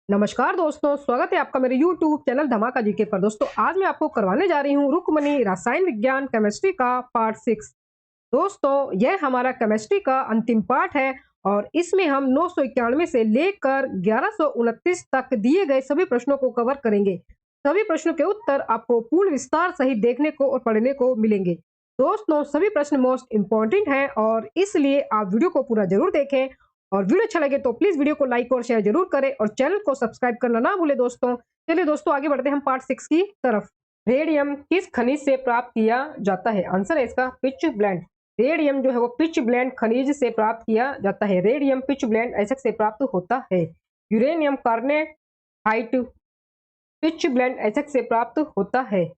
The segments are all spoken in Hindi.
नमस्कार दोस्तों, स्वागत है आपका मेरे YouTube चैनल धमाका जीके पर। दोस्तों आज मैं आपको करवाने जा रही हूँ रुक्मणी रसायन विज्ञान केमिस्ट्री का पार्ट 6। दोस्तों यह हमारा केमिस्ट्री का अंतिम पार्ट है और इसमें हम 991 से लेकर 1129 तक दिए गए सभी प्रश्नों को कवर करेंगे। सभी प्रश्नों के उत्तर आपको पूर्ण विस्तार सहित देखने को और पढ़ने को मिलेंगे। दोस्तों सभी प्रश्न मोस्ट इम्पोर्टेंट हैं और इसलिए आप वीडियो को पूरा जरूर देखें और वीडियो अच्छा लगे तो प्लीज वीडियो को लाइक और शेयर जरूर करें और चैनल को सब्सक्राइब करना ना भूले दोस्तों। चलिए दोस्तों आगे बढ़ते हैं हम पार्ट 6 की तरफ। रेडियम किस खनिज से प्राप्त किया जाता है? आंसर है इसका पिच ब्लेंड। रेडियम जो है वो पिच ब्लेंड खनिज से प्राप्त किया जाता है। रेडियम पिच ब्लेंड ऐसे से प्राप्त होता है। यूरेनियम कार्नेटाइट पिच ब्लेंड ऐसे से प्राप्त होता है।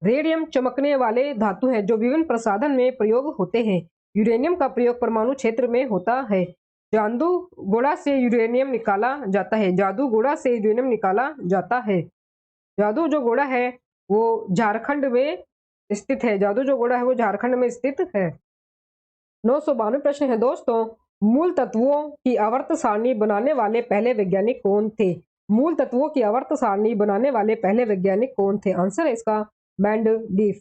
रेडियम चमकने वाले धातु है जो विभिन्न प्रसाधन में प्रयोग होते हैं। यूरेनियम का प्रयोग परमाणु क्षेत्र में होता है। जादू गोड़ा से यूरेनियम निकाला जाता है। जादू गोड़ा से यूरेनियम निकाला जाता है। जादू जो गोड़ा है वो झारखंड में स्थित है। जादू जो गोड़ा है वो झारखंड में स्थित है। 992 प्रश्न है दोस्तों। मूल तत्वों की आवर्त सारणी बनाने वाले पहले वैज्ञानिक कौन थे? मूल तत्वों की आवर्त सारणी बनाने वाले पहले वैज्ञानिक कौन थे? आंसर है इसका मेंडलीफ।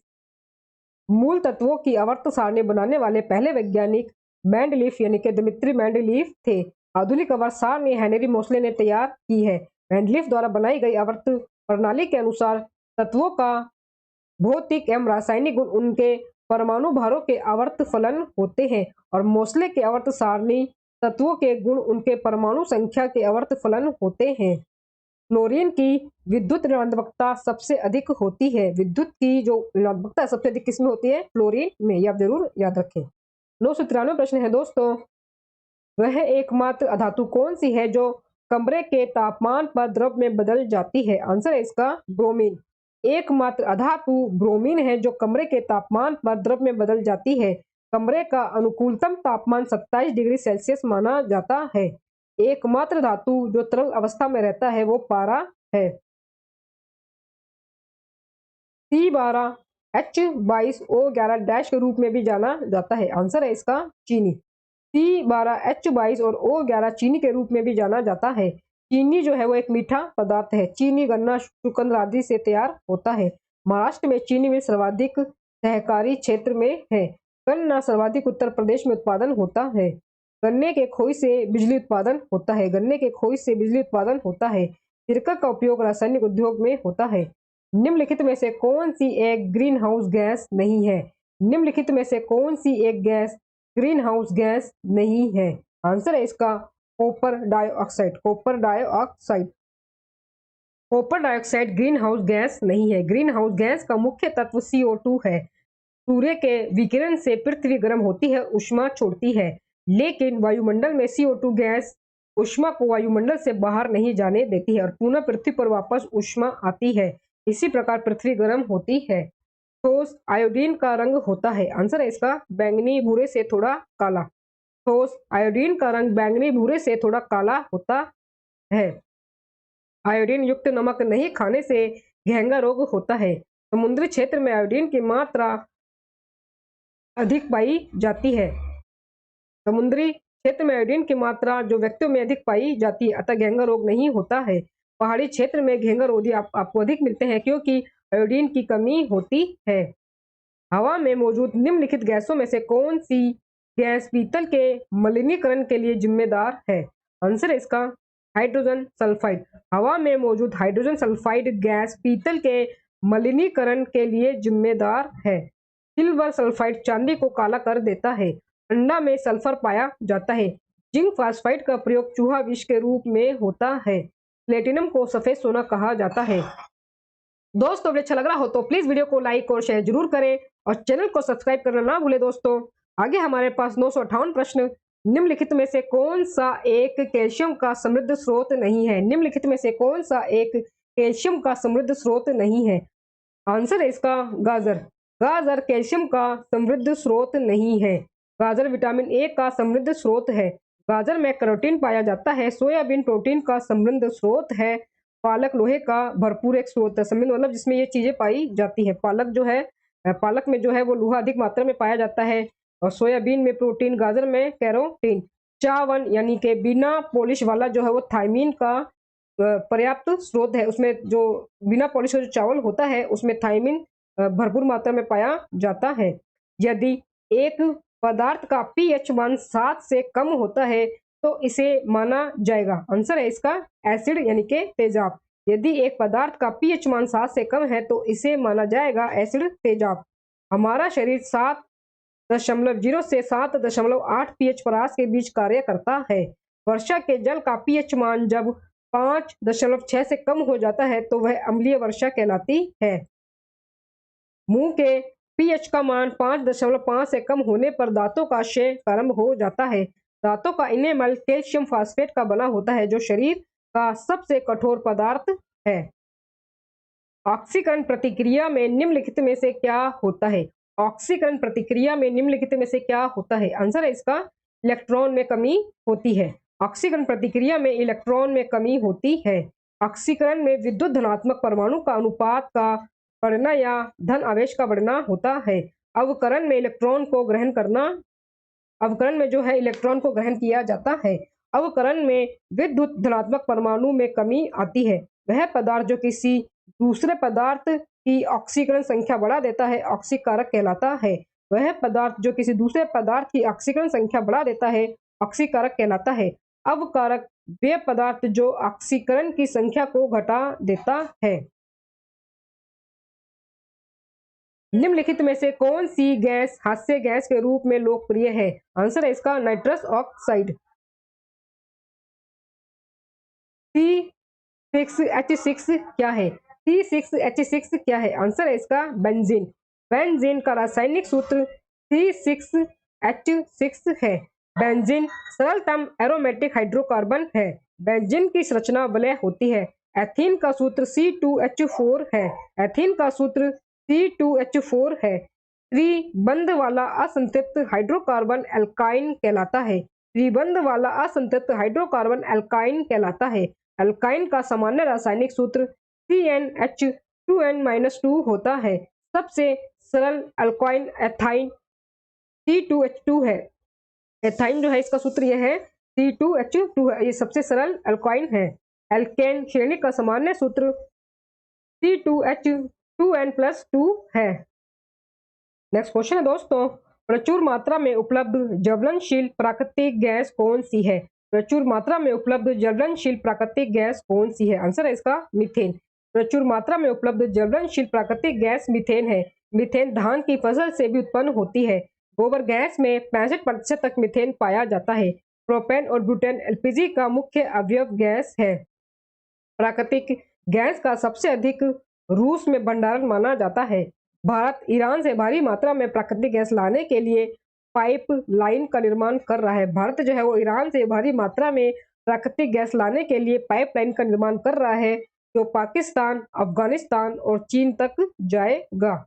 मूल तत्वों की आवर्त सारणी बनाने वाले पहले वैज्ञानिक मेंडलीफ यानी कि दिमित्री मेंडलीफ थे। आधुनिक आवर्त सारणी हेनरी मोसले ने तैयार की है। मेंडलीफ द्वारा बनाई गई आवर्त प्रणाली के अनुसार तत्वों का भौतिक एवं रासायनिक गुण उनके परमाणु भारों के आवर्त फलन होते हैं और मोसले के आवर्त सारणी तत्वों के गुण उनके परमाणु संख्या के आवर्त फलन होते हैं। क्लोरीन की विद्युत ऋणात्मकता सबसे अधिक होती है। विद्युत की जो ऋणात्मकता सबसे अधिक किसमें होती है? क्लोरीन में। ये आप जरूर याद रखें। 993 प्रश्न है दोस्तों। वह एकमात्र अधातु कौन सी है जो कमरे के तापमान पर द्रव में बदल जाती है? आंसर है इसका ब्रोमीन। एकमात्र अधातु ब्रोमीन है जो कमरे के तापमान पर द्रव में बदल जाती है। कमरे का अनुकूलतम तापमान 27 डिग्री सेल्सियस माना जाता है। एकमात्र धातु जो तरल अवस्था में रहता है वो पारा है। C12H22O11 डैश के रूप में भी जाना जाता है। आंसर है इसका चीनी। C12H22 और O11 चीनी के रूप में भी जाना जाता है। चीनी जो है वो एक मीठा पदार्थ है। चीनी गन्ना शुकंद्र आदि से तैयार होता है। महाराष्ट्र में चीनी में सर्वाधिक सहकारी क्षेत्र में है। गन्ना सर्वाधिक उत्तर प्रदेश में उत्पादन होता है। गन्ने के खोई से बिजली उत्पादन होता है। गन्ने के खोई से बिजली उत्पादन होता है। सिरका का उपयोग रासायनिक उद्योग में होता है। निम्नलिखित में से कौन सी एक ग्रीन हाउस गैस नहीं है? निम्नलिखित में से कौन सी एक गैस ग्रीन हाउस गैस नहीं है? आंसर है इसका copper dioxide. Copper dioxide. Copper dioxide green house gas नहीं है। ग्रीन हाउस गैस का मुख्य तत्व CO2 है। सूर्य के विकिरण से पृथ्वी गर्म होती है, ऊष्मा छोड़ती है, लेकिन वायुमंडल में CO2 गैस ऊष्मा को वायुमंडल से बाहर नहीं जाने देती है और पुनः पृथ्वी पर वापस ऊष्मा आती है। इसी प्रकार पृथ्वी गर्म होती है। ठोस आयोडीन का रंग होता है। आंसर है इसका बैंगनी भूरे से थोड़ा काला। ठोस आयोडीन का रंग बैंगनी भूरे से थोड़ा काला होता है। आयोडीन युक्त नमक नहीं खाने से घेंगा रोग होता है। समुद्री क्षेत्र में आयोडीन की मात्रा अधिक पाई जाती है। समुद्री क्षेत्र में आयोडीन की मात्रा जो व्यक्तियों में अधिक पाई जाती है, अतः घेंगा रोग नहीं होता है। पहाड़ी क्षेत्र में घेंगा रोधी आपको अधिक मिलते हैं क्योंकि आयोडीन की कमी होती है। हवा में मौजूद निम्नलिखित गैसों में से कौन सी गैस पीतल के मलिनीकरण के लिए जिम्मेदार है? आंसर है इसका हाइड्रोजन सल्फाइड। हवा में मौजूद हाइड्रोजन सल्फाइड गैस पीतल के मलिनीकरण के लिए जिम्मेदार है। सिल्वर सल्फाइड चांदी को काला कर देता है। अंडा में सल्फर पाया जाता है। जिंक फास्फाइड का प्रयोग चूहा विष के रूप में होता है। प्लेटिनम को सफेद सोना कहा जाता है। दोस्तों वीडियो अच्छा लग रहा हो तो प्लीज वीडियो को लाइक और शेयर जरूर करें और चैनल को सब्सक्राइब करना ना भूले दोस्तों। आगे हमारे पास 958 प्रश्न। निम्नलिखित में से कौन सा एक कैल्शियम का समृद्ध स्रोत नहीं है? निम्नलिखित में से कौन सा एक कैल्शियम का समृद्ध स्रोत नहीं है? आंसर है इसका गाजर। गाजर कैल्शियम का समृद्ध स्रोत नहीं है। गाजर विटामिन ए का समृद्ध स्रोत है। गाजर में कैरोटीन पाया जाता है। सोयाबीन प्रोटीन का समृद्ध स्रोत है। पालक लोहे का भरपूर एक स्रोत है। समृद्ध मतलब जिसमें ये चीजें पाई जाती है। पालक जो है पालक में जो है वो लोहा अधिक मात्रा में पाया जाता है और सोयाबीन में प्रोटीन, गाजर में कैरोटीन। चावल यानी कि बिना पॉलिश वाला जो है वो थायमीन का पर्याप्त स्रोत है, उसमें जो बिना पॉलिश का जो चावल होता है उसमें थायमिन भरपूर मात्रा में पाया जाता है। यदि एक पदार्थ का पीएच मान 7 से कम होता है तो इसे माना जाएगा, आंसर है इसका एसिड यानी कि तेजाब। यदि एक पदार्थ का पीएच मान 7 से कम है तो इसे माना जाएगा एसिड तेजाब। हमारा शरीर 7.0 से 7.8 पीएच परास के बीच कार्य करता है। वर्षा के जल का पीएच मान जब 5.6 से कम हो जाता है तो वह अम्लीय वर्षा कहलाती है। मुंह के पीएच का मान 5.5 से कम होने पर दांतों का क्षय प्रारंभ हो जाता है। दांतों का इनेमल कैल्शियम फास्फेट का बना होता है जो शरीर का सबसे कठोर पदार्थ है। ऑक्सीकरण प्रतिक्रिया में निम्नलिखित में से क्या होता है? ऑक्सीकरण प्रतिक्रिया में निम्नलिखित में से क्या होता है? आंसर है इसका इलेक्ट्रॉन में कमी होती है। ऑक्सीकरण प्रतिक्रिया में इलेक्ट्रॉन में कमी होती है। ऑक्सीकरण में विद्युत धनात्मक परमाणु का अनुपात का बढ़ना या धन आवेश का बढ़ना होता है। अवकरण में इलेक्ट्रॉन को ग्रहण करना, अवकरण में जो है इलेक्ट्रॉन को ग्रहण किया जाता है। अवकरण में विद्युत धनात्मक परमाणु में कमी आती है। वह पदार्थ जो किसी दूसरे पदार्थ की ऑक्सीकरण संख्या बढ़ा देता है ऑक्सीकारक कहलाता है। वह पदार्थ जो किसी दूसरे पदार्थ की ऑक्सीकरण संख्या बढ़ा देता है ऑक्सीकारक कहलाता है। अवकारक वे पदार्थ जो ऑक्सीकरण की संख्या को घटा देता है। निम्नलिखित में से कौन सी गैस हास्य गैस के रूप में लोकप्रिय है? आंसर है इसका नाइट्रस ऑक्साइड। C6H6 क्या है? C6H6 क्या है? आंसर है इसका बेंजीन। बेंजीन का रासायनिक सूत्र C6H6 है। बेंजीन सरलतम एरोमेटिक हाइड्रोकार्बन है। बेंजीन की संरचना वलय होती है। एथीन का सूत्र C2H4 है। एथीन का सूत्र C2H4 है। त्रिबंध वाला असंतृप्त हाइड्रोकार्बन एल्काइन कहलाता है। त्रिबंध वाला असंतृप्त हाइड्रोकार्बन एल्काइन कहलाता है। एल्काइन का सामान्य रासायनिक सूत्र CnH2n-2 होता है। सबसे सरल एल्काइन एथाइन C2H2 है। एथाइन जो है इसका सूत्र यह है C2H2 है, ये सबसे सरल एल्काइन है। एल्केन श्रेणी का सामान्य सूत्र C2H2n+2 है। नेक्स्ट क्वेश्चन है दोस्तों, प्रचुर मात्रा में उपलब्ध ज्वलनशील प्राकृतिक गैस कौन सी है? प्रचुर मात्रा में उपलब्ध ज्वलनशील प्राकृतिक गैस कौन सी है? आंसर है इसका मीथेन। प्रचुर मात्रा में उपलब्ध ज्वलनशील प्राकृतिक गैस मीथेन है। मीथेन धान की फसल से भी उत्पन्न होती है। गोबर गैस में 65% तक मीथेन पाया जाता है। प्रोपेन और ब्यूटेन एलपीजी का मुख्य अवयव गैस है। प्राकृतिक गैस का सबसे अधिक रूस में भंडारण माना जाता है। भारत ईरान से भारी मात्रा में प्राकृतिक गैस लाने के लिए पाइपलाइन का निर्माण कर रहा है। भारत जो है वो ईरान से भारी मात्रा में प्राकृतिक गैस लाने के लिए पाइपलाइन का निर्माण कर रहा है जो पाकिस्तान, अफगानिस्तान और चीन तक जाएगा।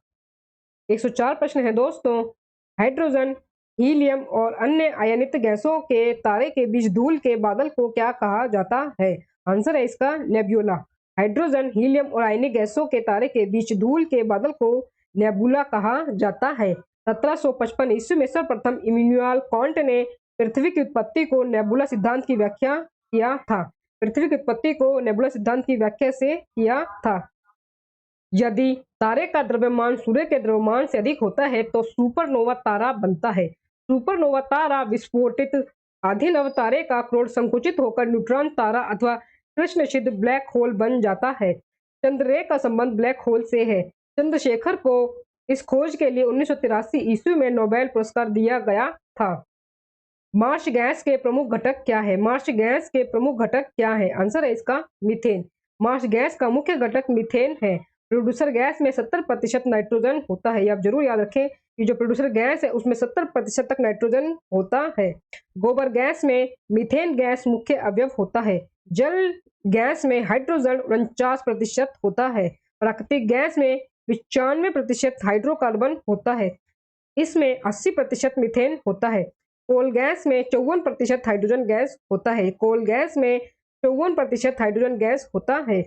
104 प्रश्न है दोस्तों, हाइड्रोजन, हीलियम और अन्य आयनित गैसों के तारे के बीच धूल के बादल को क्या कहा जाता है? आंसर है इसका नेबुला। हाइड्रोजन, हीलियम और आयनिक गैसों के तारे के बीच धूल के बादल को नेबुला कहा जाता है। 1755 ईस्वी में सर्वप्रथम इमैनुएल कांट ने पृथ्वी की उत्पत्ति को नेबुला सिद्धांत की व्याख्या किया था। पृथ्वी की उत्पत्ति को नेबुला सिद्धांत की व्याख्या से किया था। यदि तारे का द्रव्यमान सूर्य के द्रव्यमान से अधिक होता है तो सुपरनोवा तारा बनता है। सुपरनोवा तारा विस्फोटित आधिनव तारे का क्रोड संकुचित होकर न्यूट्रॉन तारा अथवा कृष्णशिद ब्लैक होल बन जाता है। चंद्ररेखा का संबंध ब्लैक होल से है। चंद्रशेखर को इस खोज के लिए 1983 ईस्वी में नोबेल पुरस्कार दिया गया था। मार्स गैस के प्रमुख घटक क्या है? मार्स गैस के प्रमुख घटक क्या है? आंसर है इसका मीथेन। मार्स गैस का मुख्य घटक मीथेन है। प्रोड्यूसर गैस में 70% नाइट्रोजन होता है। आप जरूर याद रखें कि जो प्रोड्यूसर गैस है उसमें 70% तक नाइट्रोजन होता है। गोबर गैस में मीथेन गैस मुख्य अवयव होता है। जल गैस में हाइड्रोजन 49% होता है। प्राकृतिक गैस में 95% हाइड्रोकार्बन होता है। इसमें 80% मीथेन होता है। कोल गैस में 54% हाइड्रोजन गैस होता है। कोल गैस में 54% हाइड्रोजन गैस होता है।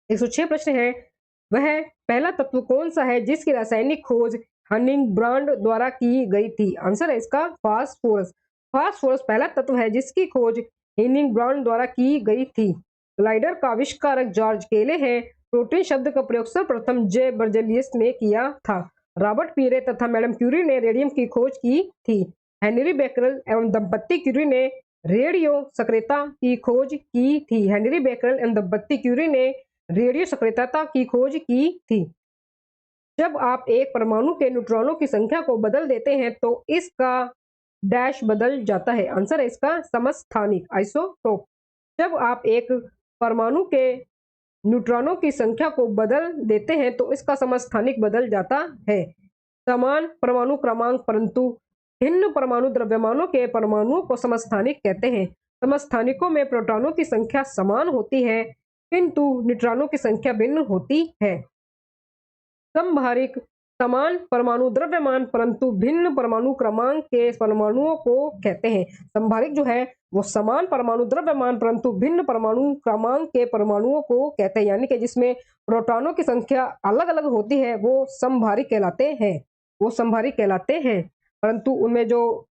106 प्रश्न है, वह पहला तत्व कौन सा है जिसकी रासायनिक खोज हनिंगब्रांड द्वारा की गई थी? आंसर है इसका फास्फोरस। फास्फोरस पहला तत्व है जिसकी खोज हनिंगब्रांड द्वारा की गई थी। ग्लाइडर का आविष्कारक जॉर्ज केले हैं। प्रोटीन शब्द का प्रयोग सर्वप्रथम जे बर्जेलियस ने किया था। रॉबर्ट पीरे तथा मैडम क्यूरी ने रेडियम की खोज की थी। हेनरी बेकरल एवं दंपत्ति क्यूरी ने रेडियो सक्रियता की खोज की थी। हेनरी बेकरल एवं दंपत्ति क्यूरी ने रेडियो सक्रियता की खोज की थी। जब आप एक परमाणु के न्यूट्रॉनों की संख्या को बदल देते हैं तो इसका डैश बदल जाता है। आंसर है इसका समस्थानिक, आइसोटोप। जब आप एक परमाणु के न्यूट्रॉनों की संख्या को बदल देते हैं तो इसका समस्थानिक बदल जाता है। समान परमाणु क्रमांक परंतु भिन्न परमाणु द्रव्यमानों के परमाणुओं को समस्थानिक कहते हैं। समस्थानिकों में प्रोटॉनों की संख्या समान होती है किंतु न्यूट्रॉनों की संख्या भिन्न होती है। समभारिक समान परमाणु द्रव्यमान परंतु भिन्न परमाणु क्रमांक के परमाणुओं को कहते हैं। समभारिक जो है वो समान परमाणु द्रव्यमान परंतु भिन्न परमाणु क्रमांक के परमाणुओं को कहते हैं, यानी कि जिसमें प्रोटॉनों की संख्या अलग अलग होती है वो समभारिक कहलाते हैं। वो समभारिक कहलाते हैं, परंतु उनमें जो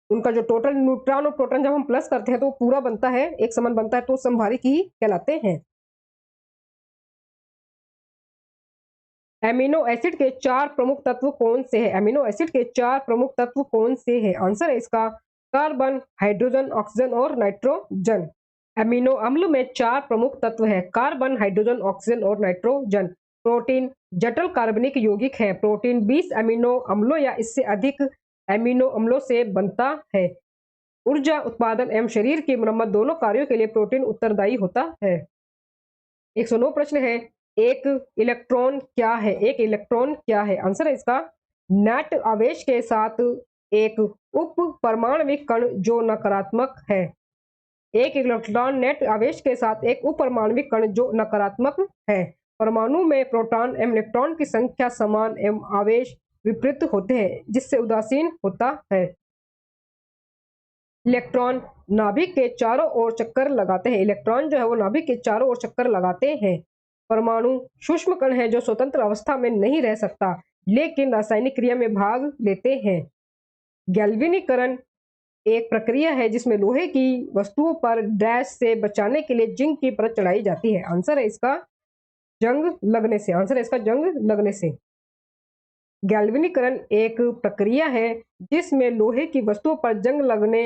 उनका जो टोटल न्यूट्रॉन और प्रोटॉन जब हम प्लस करते हैं तो पूरा बनता है, एक समान बनता है, तो समभारिक ही कहलाते हैं। एमिनो एसिड के 4 प्रमुख तत्व कौन से हैं? एमिनो एसिड के 4 प्रमुख तत्व कौन से हैं? आंसर है इसका कार्बन, हाइड्रोजन, ऑक्सीजन और नाइट्रोजन। एमिनो अम्ल में 4 प्रमुख तत्व हैं, कार्बन, हाइड्रोजन, ऑक्सीजन और नाइट्रोजन। प्रोटीन जटिल कार्बनिक यौगिक है। प्रोटीन 20 एमिनो अम्लों या इससे अधिक एमिनो अम्लों से बनता है। ऊर्जा उत्पादन एवं शरीर की मरम्मत दोनों कार्यों के लिए प्रोटीन उत्तरदायी होता है। 109 प्रश्न है, एक इलेक्ट्रॉन क्या है? एक इलेक्ट्रॉन क्या है? आंसर है इसका नेट आवेश के साथ एक उप परमाणविक कण जो नकारात्मक है। एक इलेक्ट्रॉन नेट आवेश के साथ एक उप परमाणविक कण जो नकारात्मक है। परमाणु में प्रोटॉन एवं इलेक्ट्रॉन की संख्या समान एवं आवेश विपरीत होते हैं जिससे उदासीन होता है। इलेक्ट्रॉन नाभिक के चारों ओर चक्कर लगाते हैं। इलेक्ट्रॉन जो है वो नाभिक के चारों ओर चक्कर लगाते हैं। परमाणु सूक्ष्म कण है जो स्वतंत्र अवस्था में नहीं रह सकता लेकिन रासायनिक क्रिया में भाग लेते हैं। गैल्वेनीकरण एक प्रक्रिया है जिसमें लोहे की वस्तुओं पर डैश से बचाने के लिए जिंक की परत चढ़ाई जाती है। आंसर है इसका जंग लगने से। आंसर है इसका जंग लगने से। गैल्वेनीकरण एक प्रक्रिया है जिसमें लोहे की वस्तुओं पर जंग लगने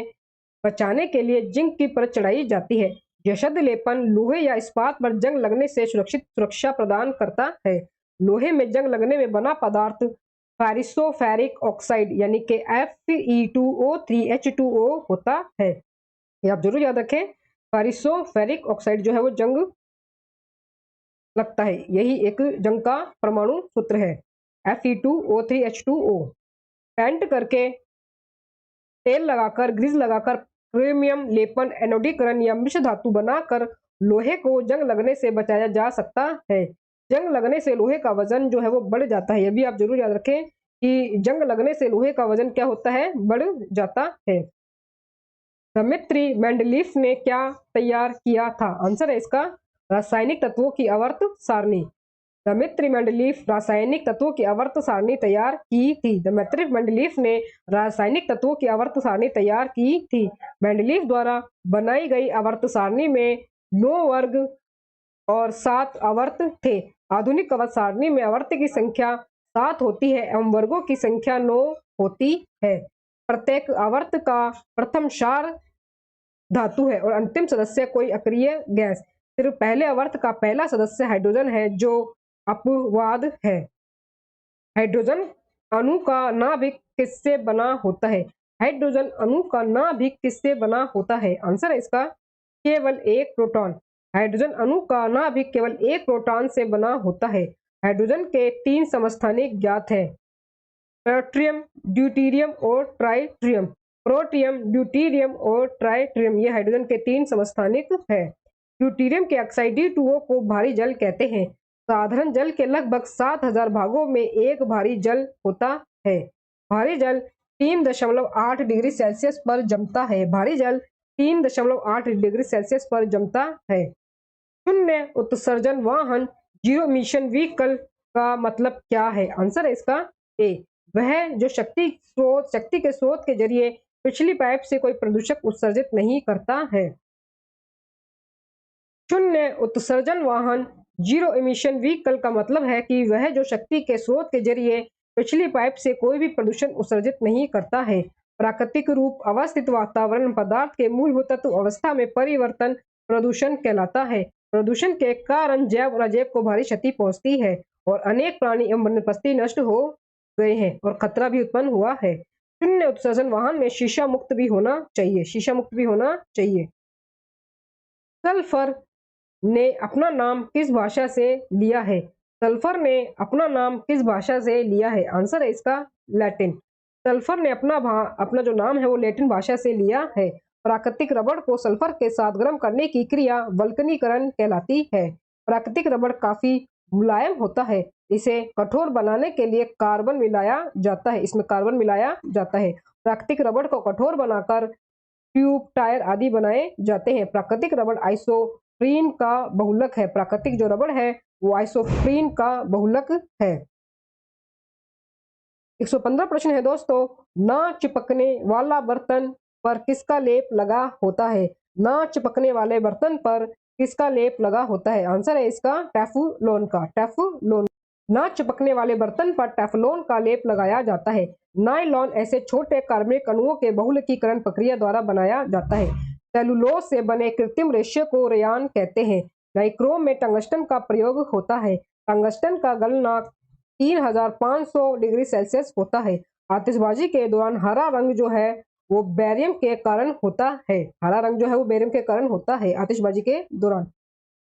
बचाने के लिए जिंक की परत चढ़ाई जाती है। यशद लेपन लोहे या इस्पात पर जंग लगने से सुरक्षा प्रदान करता है। लोहे में जंग लगने में बना पदार्थ फेरिसोफेरिक ऑक्साइड यानी कि Fe2O3H2O होता है। ये आप जरूर याद रखें, फेरिसोफेरिक ऑक्साइड जो है वो जंग लगता है, यही एक जंग का परमाणु सूत्र है, Fe2O3H2O। पेंट करके, तेल लगाकर, ग्रीस लगाकर, क्रोमियम लेपन, एनोडीकरण या मिश्र धातु बनाकर लोहे को जंग लगने से बचाया जा सकता है। जंग लगने से लोहे का वजन जो है वो बढ़ जाता है। ये भी आप जरूर याद रखें कि जंग लगने से लोहे का वजन क्या होता है, बढ़ जाता है। दमित्री मेंडलीफ ने क्या तैयार किया था? आंसर है इसका रासायनिक तत्वों की आवर्त सारणी। दमित्री मेंडलीफ रासायनिक तत्वों की आवर्त सारणी तैयार की थी। दमित्री मेंडलीफ ने रासायनिक तत्वों की आवर्त सारणी तैयार की थी। मेंडलीफ द्वारा बनाई गई आवर्त सारणी में 9 वर्ग और 7 आवर्त थे। आधुनिक आवर्त सारणी में आवर्त की संख्या 7 होती है एवं वर्गों की संख्या 9 होती है। प्रत्येक आवर्त का प्रथम क्षार धातु है और अंतिम सदस्य कोई अक्रिय गैस। सिर्फ पहले आवर्त का पहला सदस्य हाइड्रोजन है जो अपवाद है। हाइड्रोजन अणु का नाभिक किससे बना होता है? हाइड्रोजन अणु का नाभिक किससे बना होता है? आंसर है इसका केवल एक प्रोटॉन। हाइड्रोजन अणु का नाभिक केवल एक प्रोटॉन से बना होता है। हाइड्रोजन के 3 समस्थानिक ज्ञात है, प्रोटियम, ड्यूटेरियम और ट्राइटियम। प्रोटियम, ड्यूटेरियम और ट्राइटियम ये हाइड्रोजन के 3 समस्थानिक है। ड्यूटेरियम के ऑक्साइड D2O को भारी जल कहते हैं। साधारण जल के लगभग 7000 भागों में एक भारी जल होता है। भारी जल 3.8 डिग्री सेल्सियस पर जमता है। भारी जल 3.8 डिग्री सेल्सियस पर जमता है। शून्य उत्सर्जन वाहन, जीरो मिशन व्हीकल का मतलब क्या है? आंसर है इसका ए, वह जो शक्ति के स्रोत के जरिए पिछली पाइप से कोई प्रदूषक उत्सर्जित नहीं करता है। शून्य उत्सर्जन वाहन, जीरो इमिशन व्हीकल का मतलब है कि वह जो शक्ति के स्रोत के जरिए पिछली पाइप से कोई भी प्रदूषण उत्सर्जित नहीं करता है। प्राकृतिक रूप अवस्थित वातावरण पदार्थ के मूलभूत तत्व अवस्था में परिवर्तन प्रदूषण कहलाता है। प्रदूषण के कारण जैव और अजैव को भारी क्षति पहुंचती है और अनेक प्राणी एवं वनस्पति नष्ट हो गए हैं और खतरा भी उत्पन्न हुआ है। शून्य उत्सर्जन वाहन में शीशा मुक्त भी होना चाहिए, शीशा मुक्त भी होना चाहिए। सल्फर ने अपना नाम किस भाषा से लिया है? सल्फर ने अपना नाम किस भाषा से लिया है? आंसर है इसका लैटिन। सल्फर ने अपना जो नाम है वो लैटिन भाषा से लिया है। प्राकृतिक रबड़ को सल्फर के साथ गर्म करने की क्रिया वल्कनीकरण कहलाती है। प्राकृतिक रबड़ काफी मुलायम होता है, इसे कठोर बनाने के लिए कार्बन मिलाया जाता है, इसमें कार्बन मिलाया जाता है। प्राकृतिक रबड़ को कठोर बनाकर ट्यूब, टायर आदि बनाए जाते हैं। प्राकृतिक रबड़ आइसोप्रीन का बहुलक है। प्राकृतिक जो रबड़ है वो आइसोप्रीन का बहुलक है। 115 प्रश्न है दोस्तों, ना चिपकने वाला बर्तन पर किसका लेप लगा होता है? ना चिपकने वाले बर्तन पर किसका लेप लगा होता है? आंसर है इसका टेफ्लॉन का, टेफ्लॉन। ना चिपकने वाले बर्तन पर टेफ्लॉन का लेप लगाया जाता है। नायलॉन ऐसे छोटे कार्बनिक अणुओं के बहुलकीकरण प्रक्रिया द्वारा बनाया जाता है। सेलुलोज से बने कृत्रिम रेशे को रेयान कहते हैं। नाइक्रोम में टंगस्टन का प्रयोग होता है। टंगस्टन का गलनांक 3500 डिग्री सेल्सियस होता है। आतिशबाजी के दौरान हरा रंग जो है वो बेरियम के कारण होता है। हरा रंग जो है वो बेरियम के कारण होता है आतिशबाजी के दौरान।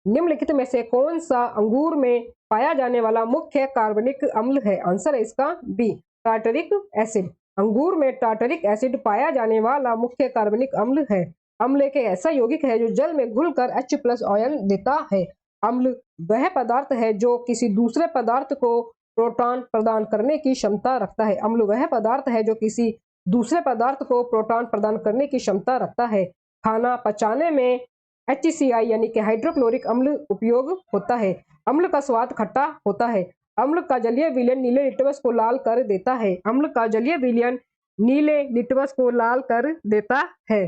निम्नलिखित में से कौन सा अंगूर में पाया जाने वाला मुख्य कार्बनिक अम्ल है? आंसर है इसका बी, टार्टरिक एसिड। अंगूर में टार्टरिक एसिड पाया जाने वाला मुख्य कार्बनिक अम्ल है। अम्ल एक ऐसा यौगिक है जो जल में घुलकर H+ आयन देता है। अम्ल वह पदार्थ है जो किसी दूसरे पदार्थ को प्रोटॉन प्रदान करने की क्षमता रखता है। अम्ल वह पदार्थ है जो किसी दूसरे पदार्थ को प्रोटॉन प्रदान करने की क्षमता रखता है। खाना पचाने में HCl यानी कि हाइड्रोक्लोरिक अम्ल उपयोग होता है। अम्ल का स्वाद खट्टा होता है। अम्ल का जलीय विलयन नीले लिटमस को लाल कर देता है। अम्ल का जलीय विलयन नीले लिटमस को लाल कर देता है।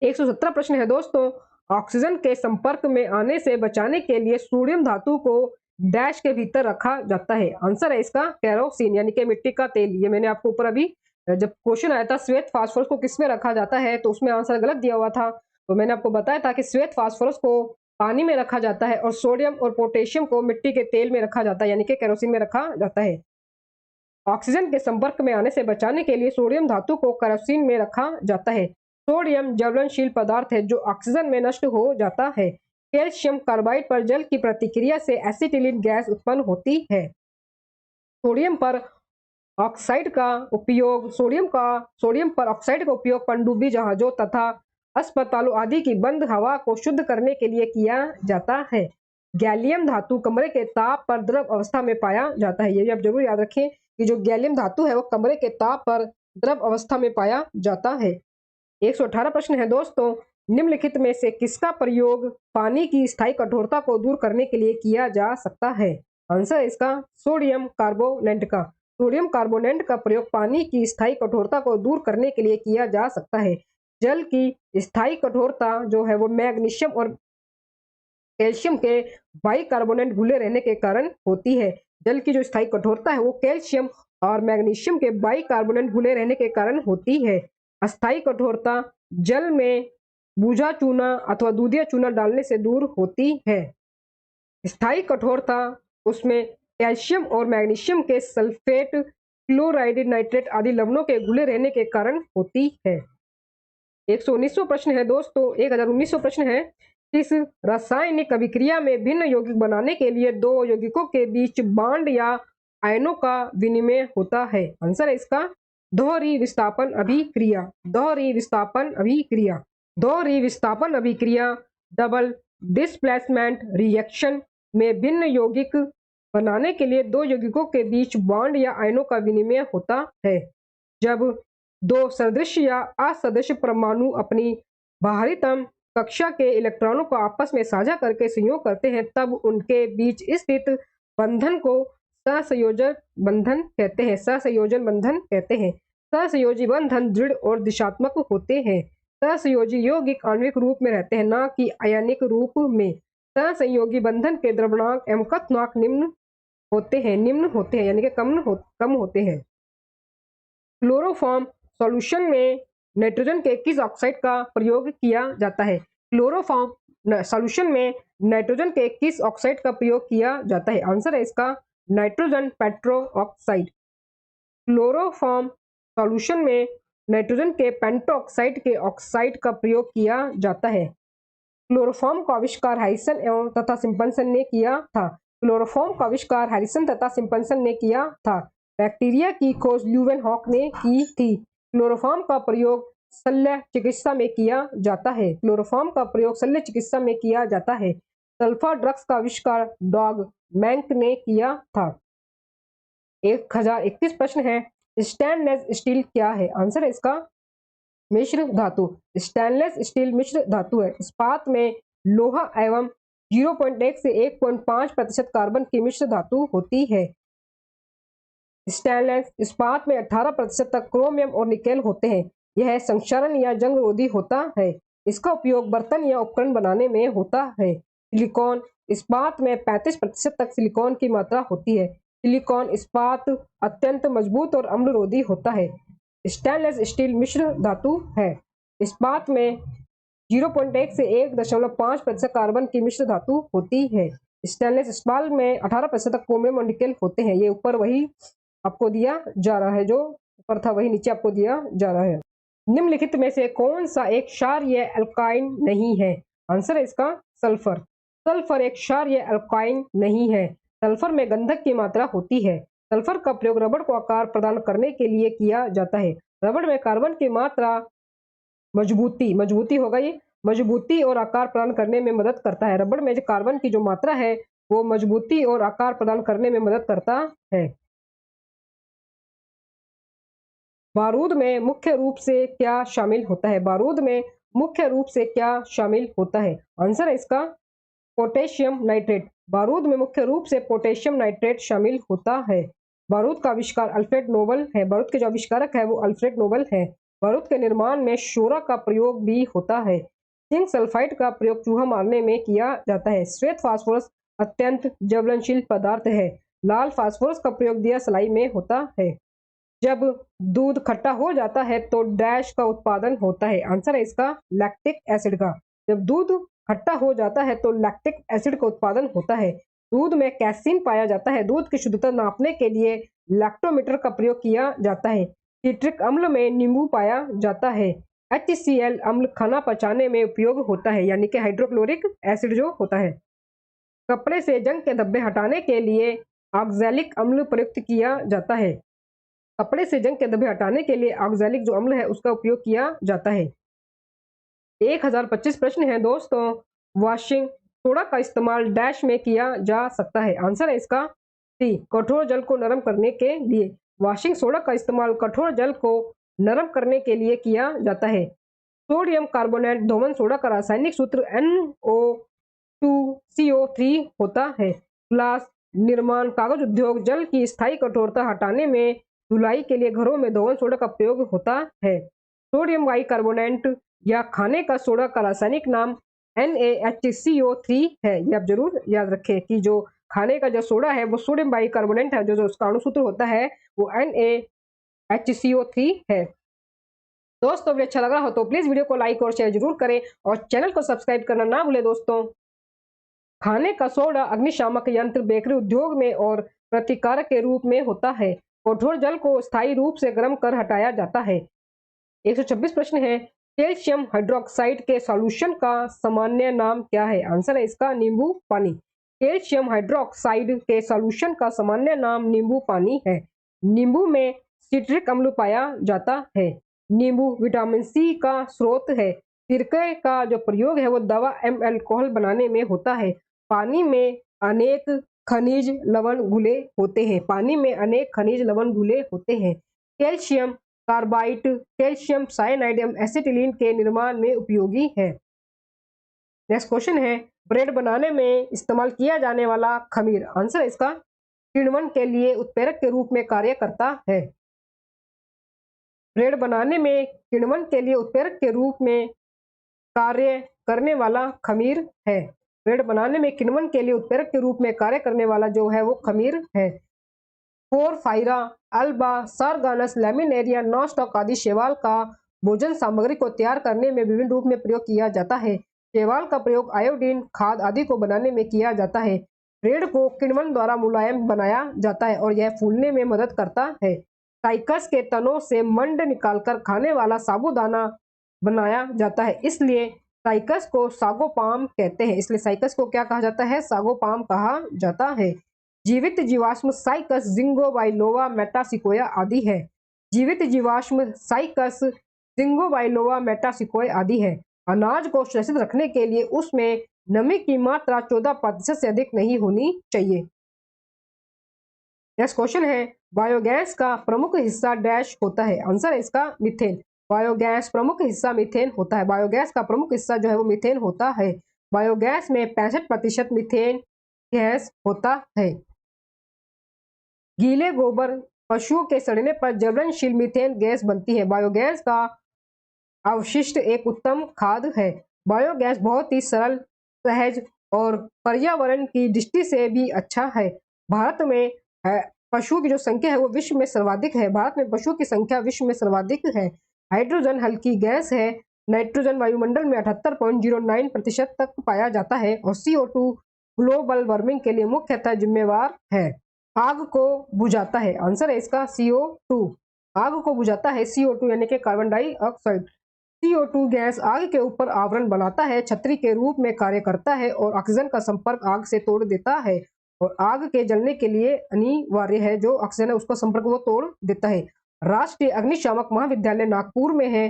117 प्रश्न है दोस्तों, ऑक्सीजन के संपर्क में आने से बचाने के लिए सोडियम धातु को डैश के भीतर रखा जाता है। आंसर है इसका केरोसिन यानी कि मिट्टी का तेल। ये मैंने आपको ऊपर अभी जब क्वेश्चन आया था श्वेत फास्फोरस को किसमें रखा जाता है तो उसमें आंसर गलत दिया हुआ था, तो मैंने आपको बताया था कि श्वेत फास्फोरस को पानी में रखा जाता है और सोडियम और पोटेशियम को मिट्टी के तेल में रखा जाता है यानी कि केरोसिन में रखा जाता है। ऑक्सीजन के संपर्क में आने से बचाने के लिए सोडियम धातु को केरोसिन में रखा जाता है। सोडियम ज्वलनशील पदार्थ है जो ऑक्सीजन में नष्ट हो जाता है। कैल्शियम कार्बाइड पर जल की प्रतिक्रिया से एसिटिलीन गैस उत्पन्न होती है। सोडियम पर ऑक्साइड का उपयोग सोडियम पर ऑक्साइड का उपयोग पनडुब्बी जहाजों तथा अस्पतालों आदि की बंद हवा को शुद्ध करने के लिए किया जाता है। गैलियम धातु कमरे के ताप पर द्रव अवस्था में पाया जाता है। ये भी आप जरूर याद रखें कि जो गैलियम धातु है वो कमरे के ताप पर द्रव अवस्था में पाया जाता है। 118 प्रश्न है दोस्तों, निम्नलिखित में से किसका प्रयोग पानी की स्थायी कठोरता को दूर करने के लिए किया जा सकता है? आंसर इसका सोडियम कार्बोनेट का। सोडियम कार्बोनेट का प्रयोग पानी की स्थायी कठोरता को दूर करने के लिए किया जा सकता है। जल की स्थायी कठोरता जो है वो मैग्नीशियम और कैल्शियम के बाइकार्बोनेट घुले रहने के कारण होती है। जल की जो स्थायी कठोरता है वो कैल्शियम और मैग्नीशियम के बाइकार्बोनेट घुले रहने के कारण होती है। अस्थायी कठोरता जल में बूझा चूना अथवा दूधिया चूना डालने से दूर होती है। स्थायी कठोरता उसमें कैल्शियम और मैग्नीशियम के सल्फेट, क्लोराइड, नाइट्रेट आदि लवणों के घुले रहने के कारण होती है। 119वां प्रश्न है दोस्तों, 1019वां प्रश्न है, इस रासायनिक अभिक्रिया में भिन्न यौगिक बनाने के लिए दो यौगिकों के बीच बांड या आयनों का विनिमय होता है। आंसर है इसका दोहरी विस्थापन अभिक्रिया। दोहरी विस्थापन अभिक्रिया। दोहरी विस्थापन अभिक्रिया डबल डिस्प्लेसमेंट रिएक्शन में भिन्न यौगिक बनाने के लिए दो यौगिकों के बीच बॉन्ड या आयनों का विनिमय होता है। जब दो सदृश या असदृश परमाणु अपनी बाहरीतम कक्षा के इलेक्ट्रॉनों को आपस में साझा करके संयोग करते हैं तब उनके बीच स्थित बंधन को सहसंयोजन बंधन कहते हैं। सहसंयोजन बंधन कहते हैं। सहसंयोजी बंधन दृढ़ और दिशात्मक होते हैं। सहसंयोजी यौगिक आणविक रूप में रहते हैं, ना कि आयनिक रूप में। सहसंयोगी बंधन के द्रव्यणांक एवं क्वथनांक निम्न होते हैं यानी कि कम होते हैं। क्लोरोफॉर्म सॉल्यूशन में नाइट्रोजन के किस ऑक्साइड का प्रयोग किया जाता है? क्लोरोफॉर्म सॉल्यूशन में नाइट्रोजन के किस ऑक्साइड का प्रयोग किया जाता है? आंसर है इसका nitrogen petro oxide. Chloroform solution में नाइट्रोजन के पेंटोऑक्साइड के ऑक्साइड का प्रयोग किया जाता है। क्लोरोफॉर्म का आविष्कार हैरिसन एवं तथा सिम्पसन ने किया था। क्लोरोफॉर्म का आविष्कार हैरिसन तथा सिम्पसन ने किया था। बैक्टीरिया की खोज ल्यूवेनहॉक ने की थी। क्लोरोफॉर्म का प्रयोग शल्य चिकित्सा में किया जाता है। क्लोरोफॉर्म का प्रयोग शल्य चिकित्सा में किया जाता है। सल्फर ड्रग्स का आविष्कार डॉग मैंक ने किया था। 1021 प्रश्न है, स्टेनलेस स्टील क्या है? आंसर है इसका मिश्र धातु। स्टेनलेस स्टील मिश्र धातु है। इस्पात में लोहा एवं 0.1 से 1.5% कार्बन की मिश्र धातु होती है। स्टेनलेस इस्पात में 18% तक क्रोमियम और निकेल होते हैं। यह संक्षारण या जंग रोधी होता है। इसका उपयोग बर्तन या उपकरण बनाने में होता है। सिलिकॉन इस्पात में 35% तक सिलिकॉन की मात्रा होती है। सिलिकॉन इस्पात अत्यंत मजबूत और अम्लरोधी होता है। स्टेनलेस स्टील मिश्र धातु है। इस्पात में 0.1 से 1.5% कार्बन की मिश्र धातु होती है। स्टेनलेस इस्पात में 18% तक क्रोमियम और निकेल होते हैं। ये ऊपर वही आपको दिया जा रहा है, जो ऊपर था वही नीचे आपको दिया जा रहा है। निम्नलिखित में से कौन सा एक क्षारीय अल्काइन नहीं है? आंसर है इसका सल्फर। सल्फर एक क्षारीय अल्काइन नहीं है। सल्फर में गंधक की मात्रा होती है। सल्फर का प्रयोग रबड़ को आकार प्रदान करने के लिए किया जाता है। रबड़ में कार्बन की मात्रा मजबूती होगा, ये मजबूती और आकार प्रदान करने में मदद करता है। रबड़ में जो कार्बन की जो मात्रा है वो मजबूती और आकार प्रदान करने में मदद करता है। बारूद में मुख्य रूप से क्या शामिल होता है? बारूद में मुख्य रूप से क्या शामिल होता है? आंसर है इसका पोटेशियम नाइट्रेट। बारूद में मुख्य रूप से पोटेशियम नाइट्रेट शामिल होता है। बारूद का आविष्कार अल्फ्रेड नोबल है। बारूद के जो आविष्कारक है वो अल्फ्रेड नोबल है। बारूद के निर्माण में शोरा का प्रयोग भी होता है। जिंक सल्फाइड का प्रयोग चूहा मारने में किया जाता है। श्वेत फास्फोरस अत्यंत ज्वलनशील पदार्थ है। लाल फास्फोरस का प्रयोग दिया सलाई में होता है। जब दूध खट्टा हो जाता है तो डैश का उत्पादन होता है। आंसर है इसका लैक्टिक एसिड का। जब दूध खट्टा हो जाता है तो लैक्टिक एसिड का उत्पादन होता है। दूध में कैसीन पाया जाता है। दूध की शुद्धता नापने के लिए लैक्टोमीटर का प्रयोग किया जाता है। सिट्रिक अम्ल में नींबू पाया जाता है। HCl अम्ल खाना पचाने में उपयोग होता है, यानी कि हाइड्रोक्लोरिक एसिड जो होता है। कपड़े से जंग के धब्बे हटाने के लिए ऑक्सैलिक अम्ल प्रयुक्त किया जाता है। कपड़े से जंग के धब्बे हटाने के लिए ऑक्सैलिक जो अम्ल है उसका उपयोग किया जाता है। 1025 प्रश्न है दोस्तों। वॉशिंग सोडा का इस्तेमाल डैश में किया जा सकता है? आंसर है इसका सी, कठोर जल को नरम करने के लिए। वॉशिंग सोडा का इस्तेमाल कठोर जल को नरम करने के लिए किया जाता है। सोडियम कार्बोनेट धोवन सोडा का रासायनिक सूत्र NO2CO3 होता है। ग्लास निर्माण कागज उद्योग जल की स्थायी कठोरता हटाने में धुलाई के लिए घरों में धोवन सोडा का प्रयोग होता है। सोडियम बाइकार्बोनेट या खाने का सोडा का रासायनिक नाम NaHCO3 है। ये आप जरूर याद रखें कि जो खाने का जो सोडा है वो सोडियम बाइकार्बोनेट है, जो उसका अणुसूत्र होता है वो NaHCO3 है। दोस्तों वीडियो अच्छा लगा हो तो प्लीज वीडियो को लाइक और शेयर जरूर करें और चैनल को सब्सक्राइब करना ना भूलें। दोस्तों, खाने का सोडा अग्निशामक यंत्र, बेकरी उद्योग में और प्रतिकारक के रूप में होता है। कठोर जल को स्थायी रूप से गर्म कर हटाया जाता है। 126 प्रश्न है, कैल्शियम हाइड्रोक्साइड के सॉल्यूशन का सामान्य नाम क्या है? आंसर है इसका नींबू पानी। कैल्शियम हाइड्रोक्साइड के सॉल्यूशन का सामान्य नाम नींबू पानी है। नींबू में सिट्रिक अम्ल पाया जाता है। नींबू विटामिन सी का स्रोत है। सिरके का जो प्रयोग है वो दवा एवं अल्कोहल बनाने में होता है। पानी में अनेक खनिज लवण घुले होते हैं। पानी में अनेक खनिज लवण घुले होते हैं। कैल्शियम कार्बाइड, कैल्शियम साइनाइड एवं एसिटिलीन के निर्माण में उपयोगी है। नेक्स्ट क्वेश्चन है, ब्रेड बनाने में इस्तेमाल किया जाने वाला खमीर, आंसर इसका किण्वन के लिए उत्प्रेरक के रूप में कार्य करता है। ब्रेड बनाने में किण्वन के लिए उत्प्रेरक के रूप में कार्य करने वाला खमीर है। ब्रेड बनाने में किण्वन के लिए उत्प्रेरक के रूप में कार्य करने वाला जो है वो खमीर है। पोरफाइरा, अल्बा, सारगानस, लैमिनेरिया, नॉस्टॉक आदि शैवाल का भोजन सामग्री को तैयार करने में विभिन्न रूप में प्रयोग किया जाता है। शैवाल का प्रयोग आयोडीन, खाद आदि को बनाने में किया जाता है। ब्रेड को किण्वन द्वारा मुलायम बनाया जाता है और यह फूलने में मदद करता है। साइकस के तनों से मंड निकालकर खाने वाला साबूदाना बनाया जाता है, इसलिए साइकस को सागोपाम कहते हैं। इसलिए साइकस को क्या कहा जाता है? सागोपाम कहा जाता है। जीवित जीवाश्म साइकस, जिंगो बाइलोवा, मेटासिकोया आदि है। जीवित जीवाश्म साइकस, जिंगो बाइलोवा, मेटासिकोया आदि है। अनाज को सुरक्षित रखने के लिए उसमें नमी की मात्रा 14% से अधिक नहीं होनी चाहिए। नेक्स्ट क्वेश्चन है, बायोगैस का प्रमुख हिस्सा डैश होता है। आंसर है इसका मीथेन। बायोगैस प्रमुख हिस्सा मीथेन होता है। बायोगैस का प्रमुख हिस्सा जो है वो मीथेन होता है। बायोगैस में 65% मीथेन गैस होता है। गीले गोबर पशुओं के सड़ने पर ज्वलनशील मीथेन गैस बनती है। बायोगैस का अवशिष्ट एक उत्तम खाद है। बायोगैस बहुत ही सरल, सहज और पर्यावरण की दृष्टि से भी अच्छा है। भारत में पशुओं की जो संख्या है वो विश्व में सर्वाधिक है। भारत में पशुओं की संख्या विश्व में सर्वाधिक है। हाइड्रोजन हल्की गैस है। नाइट्रोजन वायुमंडल में 78.09% तक पाया जाता है और CO2 ग्लोबल वार्मिंग के लिए मुख्यतः जिम्मेवार है। आग को बुझाता है। आंसर है इसका CO2। आग को बुझाता है CO2 यानी कि कार्बन डाइऑक्साइड। CO2 गैस आग के ऊपर आवरण बनाता है, छतरी के रूप में कार्य करता है और ऑक्सीजन का संपर्क आग से तोड़ देता है और आग के जलने के लिए अनिवार्य है। जो ऑक्सीजन है उसका संपर्क वो तोड़ देता है। राष्ट्रीय अग्निशामक महाविद्यालय नागपुर में है।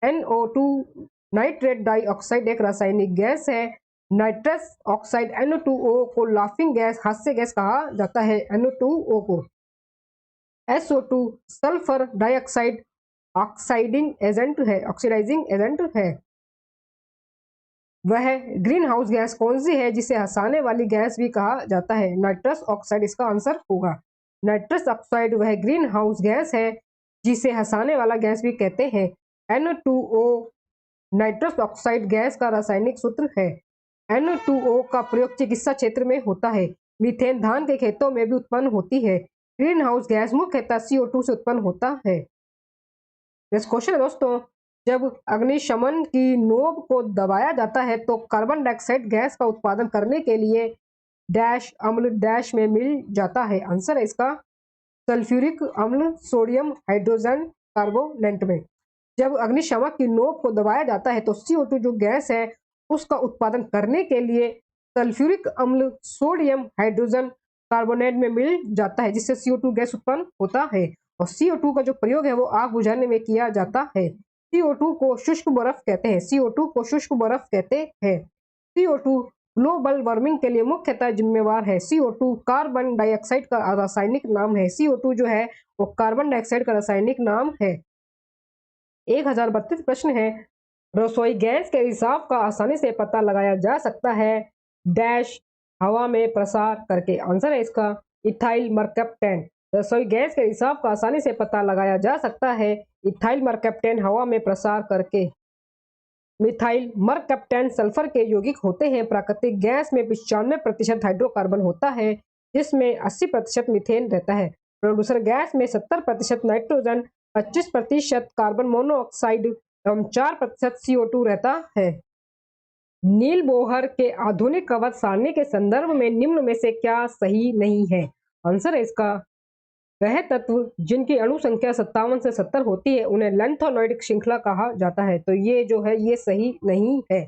NO2 नाइट्रेट डाइऑक्साइड एक रासायनिक गैस है। नाइट्रस ऑक्साइड NO2O को लाफिंग गैस, हास्य गैस कहा जाता है। NO2O को SO2 सल्फर डाइऑक्साइड ऑक्साइडिंग एजेंट है, ऑक्सीडाइजिंग एजेंट है। वह ग्रीन हाउस गैस कौन सी है जिसे हंसाने वाली गैस भी कहा जाता है? नाइट्रस ऑक्साइड इसका आंसर होगा। नाइट्रस ऑक्साइड वह ग्रीन हाउस गैस है जिसे हंसाने वाला गैस भी कहते हैं। NO2O नाइट्रस ऑक्साइड गैस का रासायनिक सूत्र है। NO2O का प्रयोग चिकित्सा क्षेत्र में होता है। मीथेन धान के खेतों में भी उत्पन्न होती है। ग्रीन हाउस गैस मुख्यतः CO2 से उत्पन्न होता है। नेक्स्ट क्वेश्चन है दोस्तों, जब अग्निशमन की नोब को दबाया जाता है तो कार्बन डाइऑक्साइड गैस का उत्पादन करने के लिए डैश अम्ल डैश में मिल जाता है। आंसर है इसका सल्फ्यूरिक अम्ल, सोडियम हाइड्रोजन कार्बोनेट में। जब अग्निशमन की नोब को दबाया जाता है तो CO2 जो गैस है उसका उत्पादन करने के लिए सल्फ्यूरिक अम्ल, सोडियम हाइड्रोजन कार्बोनेट में मिल जाता है, जिससे CO2 गैस उत्पन्न होता है। और CO2 का जो प्रयोग है वो आग बुझाने में किया जाता है। CO2 को शुष्क बर्फ कहते हैं। CO2 को शुष्क बर्फ कहते हैं। CO2 ग्लोबल वार्मिंग के लिए मुख्यतः जिम्मेवार है। CO2 कार्बन डाइऑक्साइड का रासायनिक नाम है। CO2 जो है वो कार्बन डाइऑक्साइड का रासायनिक नाम है। 1032 प्रश्न है, रसोई गैस के रिसाव का आसानी से पता लगाया जा सकता है डैश हवा में प्रसार करके। आंसर है इसका इथाइल मरकैप्टेन। रसोई गैस के रिसाव का आसानी से पता लगाया जा सकता है इथाइल मरकैप्टेन हवा में प्रसार करके। मिथाइल मरकैप्टेन सल्फर के यौगिक होते हैं। प्राकृतिक गैस में 95% हाइड्रोकार्बन होता है जिसमें 80% मीथेन रहता है। प्रोड्यूसर गैस में 70% नाइट्रोजन, 25% कार्बन मोनोऑक्साइड एवं 4% CO2 रहता है। नील बोहर के आधुनिक कवच सारणी के संदर्भ में निम्न में से क्या सही नहीं है? आंसर है इसका वह तत्व जिनकी अणु संख्या 57 से 70 होती है उन्हें लैंथोनॉइड श्रृंखला कहा जाता है। तो ये जो है ये सही नहीं है।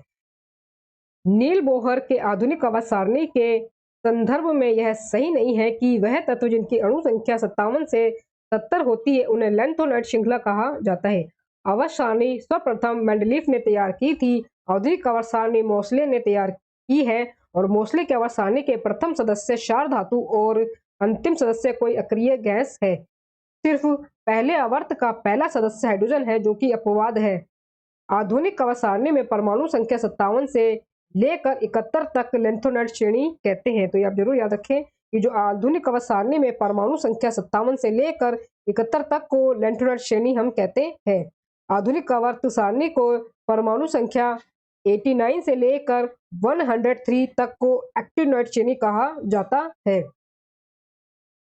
नील बोहर के आधुनिक कवच सारणी के संदर्भ में यह सही नहीं है कि वह तत्व जिनकी अणु संख्या 57 से 70 होती है उन्हें लैंथोनॉइड श्रृंखला कहा जाता है। कवच सारणी सर्वप्रथम मेंडलीफ ने तैयार की थी। आधुनिक कवच सारणी मोसले ने तैयार की है और मोसले कवच सारणी के प्रथम सदस्य क्षार धातु और अंतिम सदस्य कोई अक्रिय गैस है। सिर्फ पहले आवर्त का पहला सदस्य हाइड्रोजन है जो कि अपवाद है। आधुनिक कवच सारणी में परमाणु संख्या 57 से लेकर 71 तक लैंथोनॉइड श्रेणी कहते हैं। तो ये आप जरूर याद रखें कि जो आधुनिक अवस्था सारणी में परमाणु संख्या 57 से लेकर 71 तक को लैंटनर श्रेणी हम कहते हैं। आधुनिक आवर्त सारणी को परमाणु संख्या 89 से लेकर 103 तक को एक्टिनोइड श्रेणी कहा जाता है।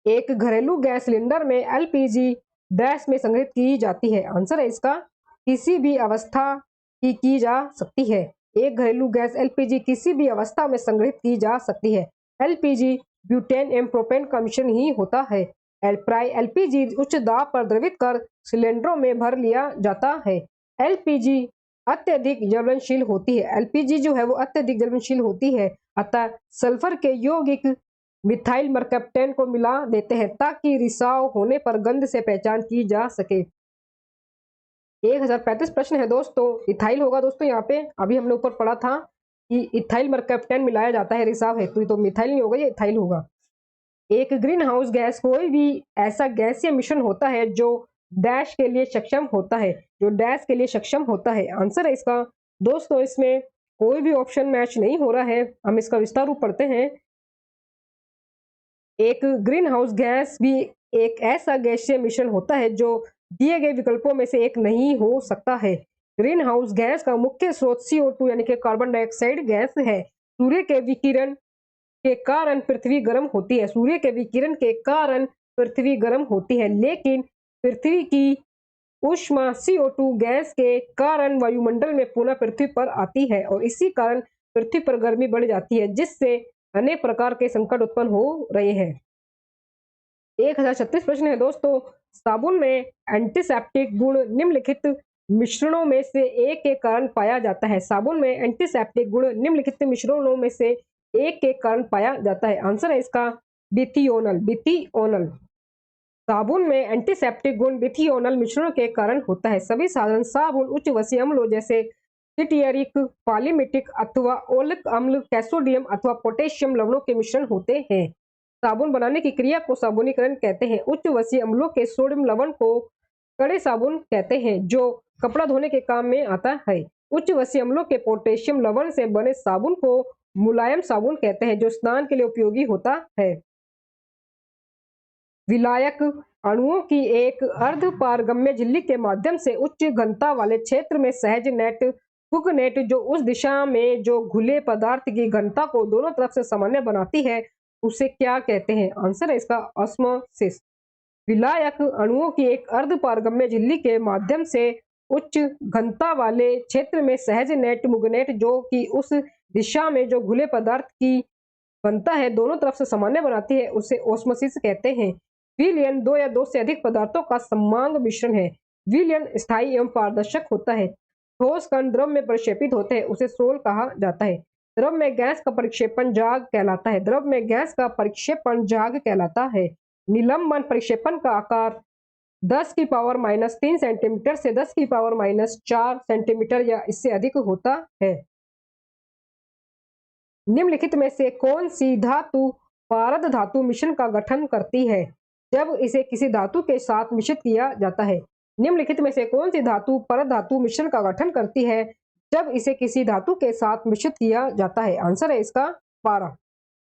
एक घरेलू गैस सिलेंडर में एलपीजी डैश में संग्रहित की जाती है। आंसर है इसका किसी भी अवस्था की जा सकती है। एक घरेलू गैस एलपीजी किसी भी अवस्था में संग्रहित की जा सकती है। एलपीजी ब्यूटेन एवं प्रोपेन का मिश्रण ही होता है। एलपीजी उच्च दाब पर द्रवित कर सिलेंडरों में भर लिया जाता है। एलपीजी अत्यधिक ज्वलनशील होती है। एलपीजी जो है वो अत्यधिक ज्वलनशील होती है, अतः सल्फर के यौगिक मिथाइल मरकैप्टेन को मिला देते हैं ताकि रिसाव होने पर गंध से पहचान की जा सके। 1035 प्रश्न है दोस्तों। इथाइल होगा दोस्तों यहाँ पे, अभी हमने ऊपर पढ़ा था कि इथाइल मरकैप्टेन मिलाया जाता है रिसाव हेतु, तो मिथाइल नहीं होगा, ये इथाइल होगा। एक ग्रीन हाउस गैस कोई भी ऐसा गैसीय मिश्रण होता है जो डैश के लिए सक्षम होता है, जो डैश के लिए सक्षम होता है। आंसर है इसका दोस्तों, इसमें कोई भी ऑप्शन मैच नहीं हो रहा है। हम इसका विस्तार रूप पढ़ते हैं। एक ग्रीन हाउस गैस भी एक ऐसा गैसीय मिश्रण होता है जो दिए गए विकल्पों में से एक नहीं हो सकता है। ग्रीन हाउस गैस का मुख्य स्रोत CO2 यानी कि कार्बन डाइऑक्साइड गैस है। सूर्य के विकिरण के कारण पृथ्वी गर्म होती है। सूर्य के विकिरण के कारण पृथ्वी गर्म होती है, लेकिन पृथ्वी की ऊष्मा CO2 गैस के कारण वायुमंडल में पुनः पृथ्वी पर आती है और इसी कारण पृथ्वी पर गर्मी बढ़ जाती है, जिससे अनेक प्रकार के संकट उत्पन्न हो रहे हैं। 1036 प्रश्न है दोस्तों। साबुन में एंटीसेप्टिक गुण निम्नलिखित मिश्रणों में से एक के कारण पाया जाता है। साबुन में एंटीसेप्टिक गुण निम्नलिखित मिश्रणों में से एक के कारण पाया जाता है। आंसर है इसका बिथियोनल। बिथियोनल साबुन में एंटीसेप्टिक गुण बिथियोनल मिश्रणों के कारण होता है। सभी साधारण साबुन उच्च वसीय अम्लों जैसे टिटियरिक, पॉलीमेटिक अथवा ओलिक अम्ल, कैसोडियम अथवा पोटेशियम लवणों के मिश्रण होते हैं। साबुन बनाने की क्रिया को साबुनीकरण कहते हैं। उच्च वसीय अम्लों के सोडियम लवण को कड़े साबुन कहते हैं जो कपड़ा धोने के काम में आता है। उच्च वसीय अम्लों के पोटेशियम लवण से बने साबुन को मुलायम साबुन कहते हैं जो स्नान के लिए उपयोगी होता है। विलायक अणुओं की एक अर्धपारगम्य झिल्ली के माध्यम से उच्च घनता वाले क्षेत्र में सहज नेट हुक नेट जो उस दिशा में जो घुले पदार्थ की घनता को दोनों तरफ से सामान्य बनाती है उसे क्या कहते हैं। आंसर है इसका ऑस्मोसिस। विलायक अणुओं की एक अर्धपारगम्य झिल्ली के माध्यम से उच्च घनता वाले क्षेत्र में सहज नेट मुगनेट जो कि उस दिशा में जो घुले पदार्थ की घनता है दोनों तरफ से सामान्य बनाती है उसे ऑस्मोसिस कहते हैं। विलयन दो या दो से अधिक पदार्थों का समांग मिश्रण है। विलयन स्थायी एवं पारदर्शक होता है। ठोस कण द्रव में प्रक्षेपित होते हैं उसे सोल कहा जाता है। द्रव में गैस का परिक्षेपण जाग कहलाता है। द्रव में गैस का परिक्षेपण जाग कहलाता है। निलंबन परिक्षेपण का आकार 10⁻³ सेंटीमीटर से 10⁻⁴ सेंटीमीटर या इससे अधिक होता है। निम्नलिखित में से कौन सी धातु पारद धातु मिश्रण का गठन करती है जब इसे किसी धातु के साथ मिश्रित किया जाता है। निम्नलिखित में से कौन सी धातु परत धातु मिश्रण का गठन करती है जब इसे किसी धातु के साथ मिश्रित किया जाता है। आंसर है इसका पारा।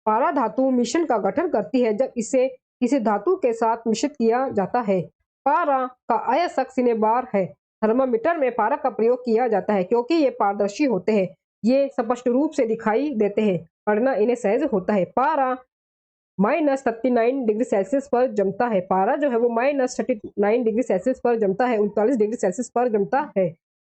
पारा धातु मिश्रण का गठन करती है जब इसे किसी धातु के साथ मिश्रित किया जाता है। पारा का अयस्क सिने बार है। थर्मामीटर में पारा का प्रयोग किया जाता है क्योंकि ये पारदर्शी होते हैं, ये स्पष्ट रूप से दिखाई देते हैं, पढ़ना इन्हें सहज होता है। पारा -39 डिग्री सेल्सियस पर जमता है। पारा जो है वो -39 डिग्री सेल्सियस पर जमता है, 39 डिग्री सेल्सियस पर जमता है।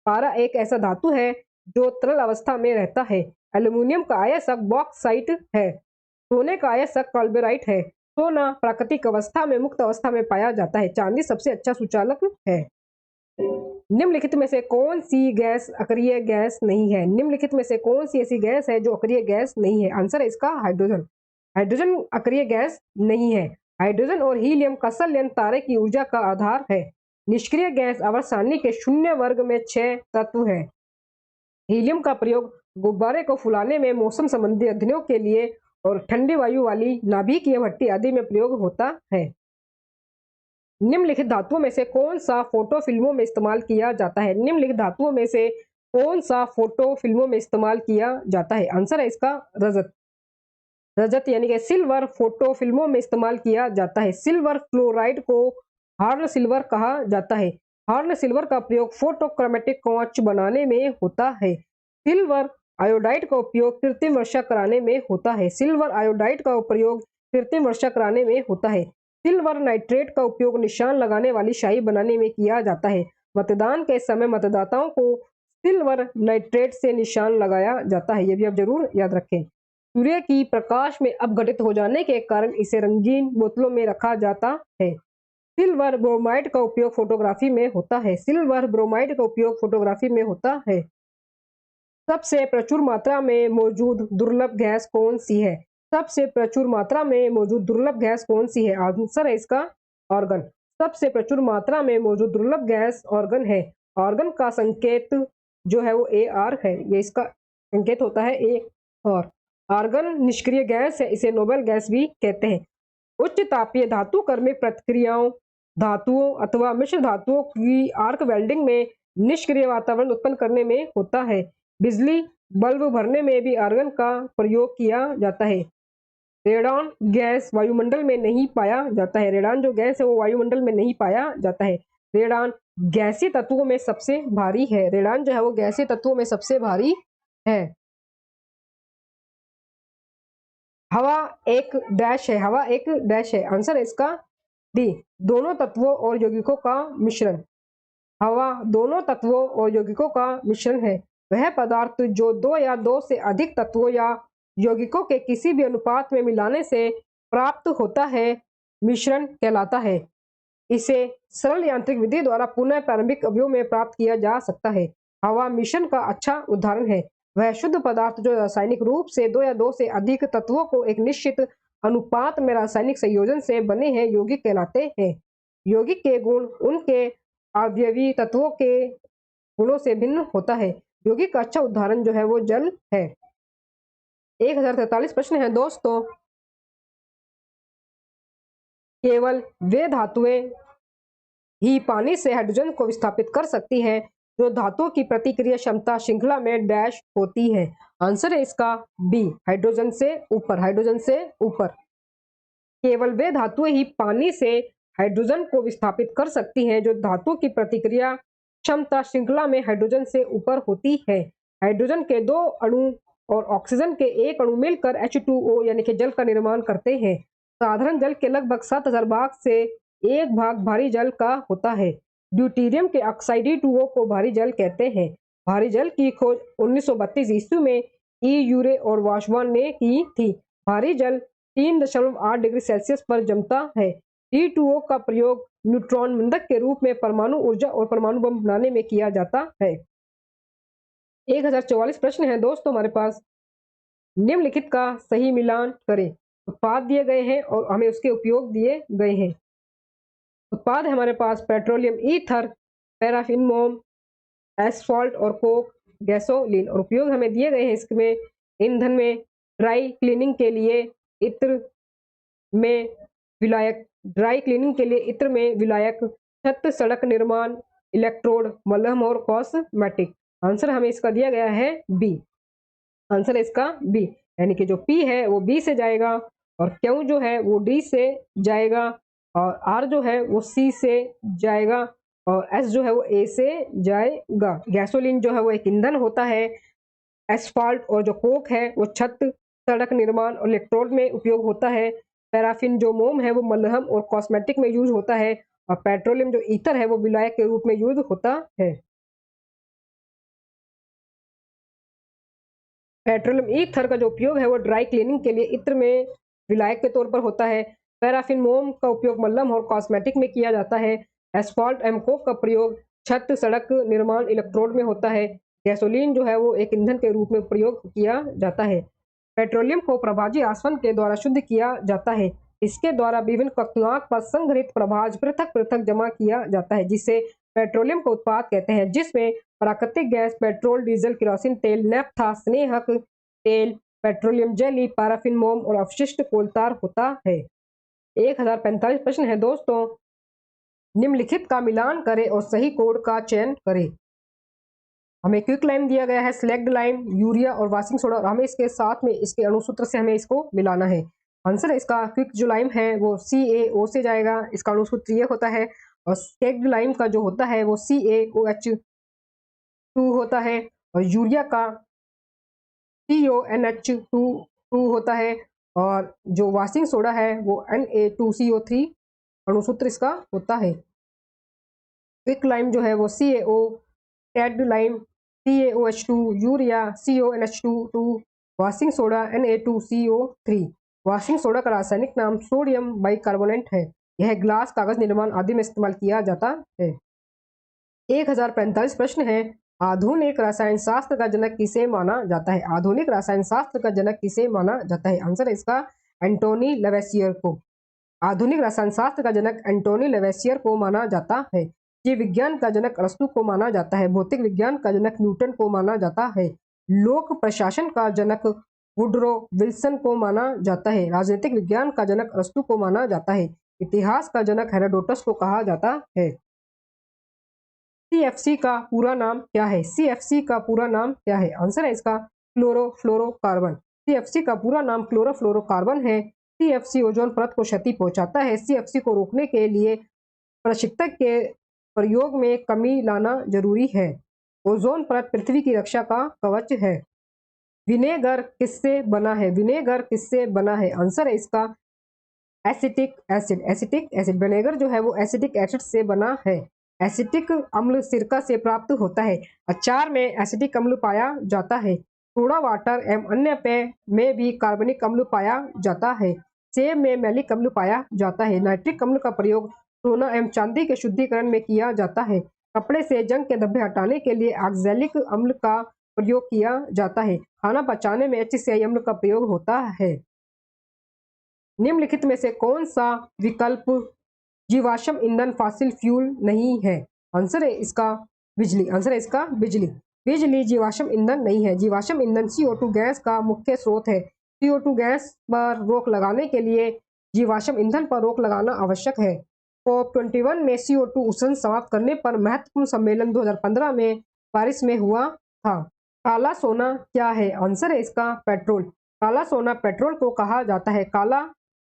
पारा एक ऐसा धातु है जो तरल अवस्था में रहता है। एल्यूमिनियम का अयस्क बॉक्साइट है। सोने का अयस्क कॉल्बेराइट है। सोना प्राकृतिक अवस्था में मुक्त अवस्था में पाया जाता है। चांदी सबसे अच्छा सुचालक है। निम्नलिखित में से कौन सी गैस अक्रिय गैस नहीं है। निम्नलिखित में से कौन सी ऐसी गैस है जो अक्रिय गैस नहीं है। आंसर है इसका हाइड्रोजन। हाइड्रोजन अक्रिय गैस नहीं है। हाइड्रोजन और हीलियम का संलयन तारे की ऊर्जा का आधार है। निष्क्रिय गैस आवर्त सारणी के शून्य वर्ग में 6 तत्व है। हीलियम का प्रयोग गुब्बारे को फुलाने में, मौसम संबंधी अध्ययनों के लिए और ठंडी वायु वाली नाभिकीय भट्टी आदि में प्रयोग होता है। निम्नलिखित धातुओं में से कौन सा फोटो फिल्मों में इस्तेमाल किया जाता है। निम्नलिखित धातुओं में से कौन सा फोटो फिल्मों में इस्तेमाल किया जाता है। आंसर है इसका रजत। रजत यानी कि सिल्वर फोटो फिल्मों में इस्तेमाल किया जाता है। सिल्वर क्लोराइड को हार्न सिल्वर कहा जाता है। हार्न सिल्वर का प्रयोग फोटोक्रोमेटिक कांच बनाने में होता है। सिल्वर आयोडाइड का उपयोग कृत्रिम वर्षा कराने में होता है। सिल्वर आयोडाइड का प्रयोग कृत्रिम वर्षा कराने में होता है। सिल्वर नाइट्रेट का उपयोग निशान लगाने वाली स्याही बनाने में किया जाता है। मतदान के समय मतदाताओं को सिल्वर नाइट्रेट से निशान लगाया जाता है। ये भी आप जरूर याद रखें। सूर्य की प्रकाश में अपघटित हो जाने के कारण इसे रंगीन बोतलों में रखा जाता है। सिल्वर ब्रोमाइड का उपयोग फोटोग्राफी में होता है। सिल्वर ब्रोमाइड का उपयोग फोटोग्राफी में होता है। सबसे प्रचुर मात्रा में मौजूद दुर्लभ गैस कौन सी है? सबसे प्रचुर मात्रा में मौजूद दुर्लभ गैस कौन सी है? आंसर है इसका ऑर्गन। सबसे प्रचुर मात्रा में मौजूद दुर्लभ गैस ऑर्गन है। ऑर्गन का संकेत जो है वो AR है। ये इसका संकेत होता है AR। आर्गन निष्क्रिय गैस है, इसे नोबेल गैस भी कहते हैं। उच्च तापीय धातु कर्मिक प्रतिक्रियाओं धातुओं अथवा मिश्र धातुओं की आर्क वेल्डिंग में निष्क्रिय वातावरण उत्पन्न करने में होता है। बिजली बल्ब भरने में भी आर्गन का प्रयोग किया जाता है। रेडॉन गैस वायुमंडल में नहीं पाया जाता है। रेडॉन जो गैस है वो वायुमंडल में नहीं पाया जाता है। रेडॉन गैसीय तत्वों में सबसे भारी है। रेडॉन जो है वो गैसीय तत्वों में सबसे भारी है। हवा एक डैश है। हवा एक डैश है। आंसर है इसका डी, दोनों तत्वों और यौगिकों का मिश्रण। हवा दोनों तत्वों और यौगिकों का मिश्रण है। वह पदार्थ जो दो या दो से अधिक तत्वों या यौगिकों के किसी भी अनुपात में मिलाने से प्राप्त होता है, मिश्रण कहलाता है। इसे सरल यांत्रिक विधि द्वारा पुनः प्रारंभिक अवयव में प्राप्त किया जा सकता है। हवा मिश्रण का अच्छा उदाहरण है। वह शुद्ध पदार्थ जो रासायनिक रूप से दो या दो से अधिक तत्वों को एक निश्चित अनुपात में रासायनिक संयोजन से बने हैं यौगिक कहलाते हैं। यौगिक के गुण उनके अवयवी तत्वों के गुणों से भिन्न होता है। यौगिक का अच्छा उदाहरण जो है वो जल है। 1043 प्रश्न है दोस्तों। केवल वे धातुएं ही पानी से हाइड्रोजन को विस्थापित कर सकती है जो धातुओं की प्रतिक्रिया क्षमता श्रृंखला में डैश होती है। आंसर है इसका बी, हाइड्रोजन से ऊपर। हाइड्रोजन से ऊपर। केवल वे धातुएं ही पानी से हाइड्रोजन को विस्थापित कर सकती हैं जो धातुओं की प्रतिक्रिया क्षमता श्रृंखला में हाइड्रोजन से ऊपर होती है। हाइड्रोजन के दो अणु और ऑक्सीजन के एक अणु मिलकर H2O यानी कि जल का निर्माण करते हैं। साधारण जल के लगभग 7000 भाग से एक भाग भारी जल का होता है। ड्यूटेरियम के ऑक्साइड H2O को भारी जल कहते हैं। भारी जल की खोज 1932 ईस्वी में ई यूरे और वाशवान ने की थी। भारी जल 3.8 डिग्री सेल्सियस पर जमता है। H2O का प्रयोग न्यूट्रॉन मंदक के रूप में परमाणु ऊर्जा और परमाणु बम बनाने में किया जाता है। 1044 प्रश्न है दोस्तों हमारे पास। निम्नलिखित का सही मिलान करें। उत्पाद दिए गए हैं और हमें उसके उपयोग दिए गए हैं। उत्पाद है हमारे पास पेट्रोलियम ईथर, पैराफिन मोम, एसफॉल्ट और कोक, गैसोलीन। और उपयोग हमें दिए गए हैं इसमें ईंधन में ड्राई क्लीनिंग के लिए इत्र में विलायक, ड्राई क्लीनिंग के लिए इत्र में विलायक, छत सड़क निर्माण, इलेक्ट्रोड, मलहम और कॉस्मेटिक। आंसर हमें इसका दिया गया है बी। आंसर है इसका बी, यानी कि जो पी है वो बी से जाएगा और क्यू जो है वो डी से जाएगा और आर जो है वो सी से जाएगा और एस जो है वो ए से जाएगा। गैसोलीन जो है वो एक ईंधन होता है। एसफाल्ट और जो कोक है वो छत सड़क निर्माण और इलेक्ट्रोड में उपयोग होता है। पैराफिन जो मोम है वो मलहम और कॉस्मेटिक में यूज होता है और पेट्रोलियम जो ईथर है वो विलायक के रूप में यूज होता है। पेट्रोलियम ईथर का जो उपयोग है वो ड्राई क्लीनिंग के लिए इत्र में विलायक के तौर पर होता है। पैराफिन मोम का उपयोग मलहम और कॉस्मेटिक में किया जाता है। एस्फॉल्ट एवं कोक का प्रयोग छत सड़क निर्माण इलेक्ट्रोड में होता है। गैसोलीन जो है वो एक ईंधन के रूप में प्रयोग किया जाता है। पेट्रोलियम को प्रभाजी आसवन के द्वारा शुद्ध किया जाता है। इसके द्वारा विभिन्न कक्षनाक पर संग्रहित प्रभाज पृथक पृथक जमा किया जाता है जिसे पेट्रोलियम को उत्पाद कहते हैं, जिसमें प्राकृतिक गैस, पेट्रोल, डीजल, केरोसिन तेल, नैफ्था, स्नेहक तेल, पेट्रोलियम जेली, पैराफिन मोम और अवशिष्ट कोलतार होता है। 1045 प्रश्न है दोस्तों। निम्नलिखित का मिलान करें और सही कोड का चयन करें। हमें क्विक लाइम दिया गया है, स्लैग्ड लाइम, यूरिया और वाशिंग सोडा, और हमें इसके साथ में इसके अणुसूत्र से हमें इसको मिलाना है। आंसर है इसका क्विक जो लाइम है वो CaO से जाएगा, इसका अणुसूत्र ये होता है, और स्लैग्ड लाइम का जो होता है वो CaOH2 होता है, और यूरिया का CONH2 होता है, और जो वाशिंग सोडा है वो Na2CO3 अणुसूत्र इसका होता है। क्विक लाइम जो है वो CaO, टैड lime CaOH2, urea CONH2, washing soda Na2CO3। Washing soda का रासायनिक नाम सोडियम बाइकार्बोनेट है। यह ग्लास, कागज निर्माण आदि में इस्तेमाल किया जाता है। 1045 प्रश्न है, आधुनिक रसायन शास्त्र का जनक किसे माना जाता है? आधुनिक रसायन शास्त्र का जनक किसे माना जाता है? आंसर है इसका एंटोनी लेवेसियर को। आधुनिक रसायन शास्त्र का जनक एंटोनी लेवेसियर को माना जाता है। जीव विज्ञान का जनक अरस्तु को माना जाता है। भौतिक विज्ञान का जनक न्यूटन को माना जाता है। लोक प्रशासन का जनक वुडरो विल्सन को माना जाता है। राजनीतिक विज्ञान का जनक अरस्तु को माना जाता है। इतिहास का जनक हेरोडोटस को कहा जाता है। CFC का पूरा नाम क्या है? CFC का पूरा नाम क्या है? आंसर है इसका क्लोरोफ्लोरोकार्बन। CFC का पूरा नाम क्लोरोफ्लोरोकार्बन है। CFC ओजोन परत को क्षति पहुंचाता है। CFC को रोकने के लिए प्रशिक्षक के प्रयोग में कमी लाना जरूरी है। ओजोन परत पृथ्वी की रक्षा का कवच है। विनेगर किससे बना है? विनेगर किससे बना है? आंसर है इसका acetic acid. Acetic acid, vinegar जो है वो एसिटिक एसिड से बना है। एसिटिक अम्ल सिरका से प्राप्त होता है। अचार में एसिटिक अम्ल पाया जाता है। सोडा वाटर एवं अन्य पेय में भी कार्बनिक अम्ल पाया जाता है। सेब में मैलिक अम्ल पाया जाता है। नाइट्रिक अम्ल का प्रयोग सोना एवं चांदी के शुद्धिकरण में किया जाता है। कपड़े से जंग के धब्बे हटाने के लिए ऑक्सैलिक अम्ल का प्रयोग किया जाता है। खाना पचाने में HCl अम्ल का प्रयोग होता है। निम्नलिखित में से कौन सा विकल्प जीवाश्म ईंधन फॉसिल फ्यूल नहीं है? आंसर है इसका बिजली। आंसर है इसका बिजली। बिजली जीवाश्म ईंधन नहीं है। जीवाश्म ईंधन CO2 गैस का मुख्य स्रोत है। CO2 गैस पर रोक लगाने के लिए जीवाश्म ईंधन पर रोक लगाना आवश्यक है। COP21 में CO2 उत्सर्जन समाप्त करने पर महत्वपूर्ण सम्मेलन 2015 में पेरिस में हुआ था। काला सोना क्या है? आंसर है इसका पेट्रोल। काला सोना पेट्रोल को कहा जाता है। काला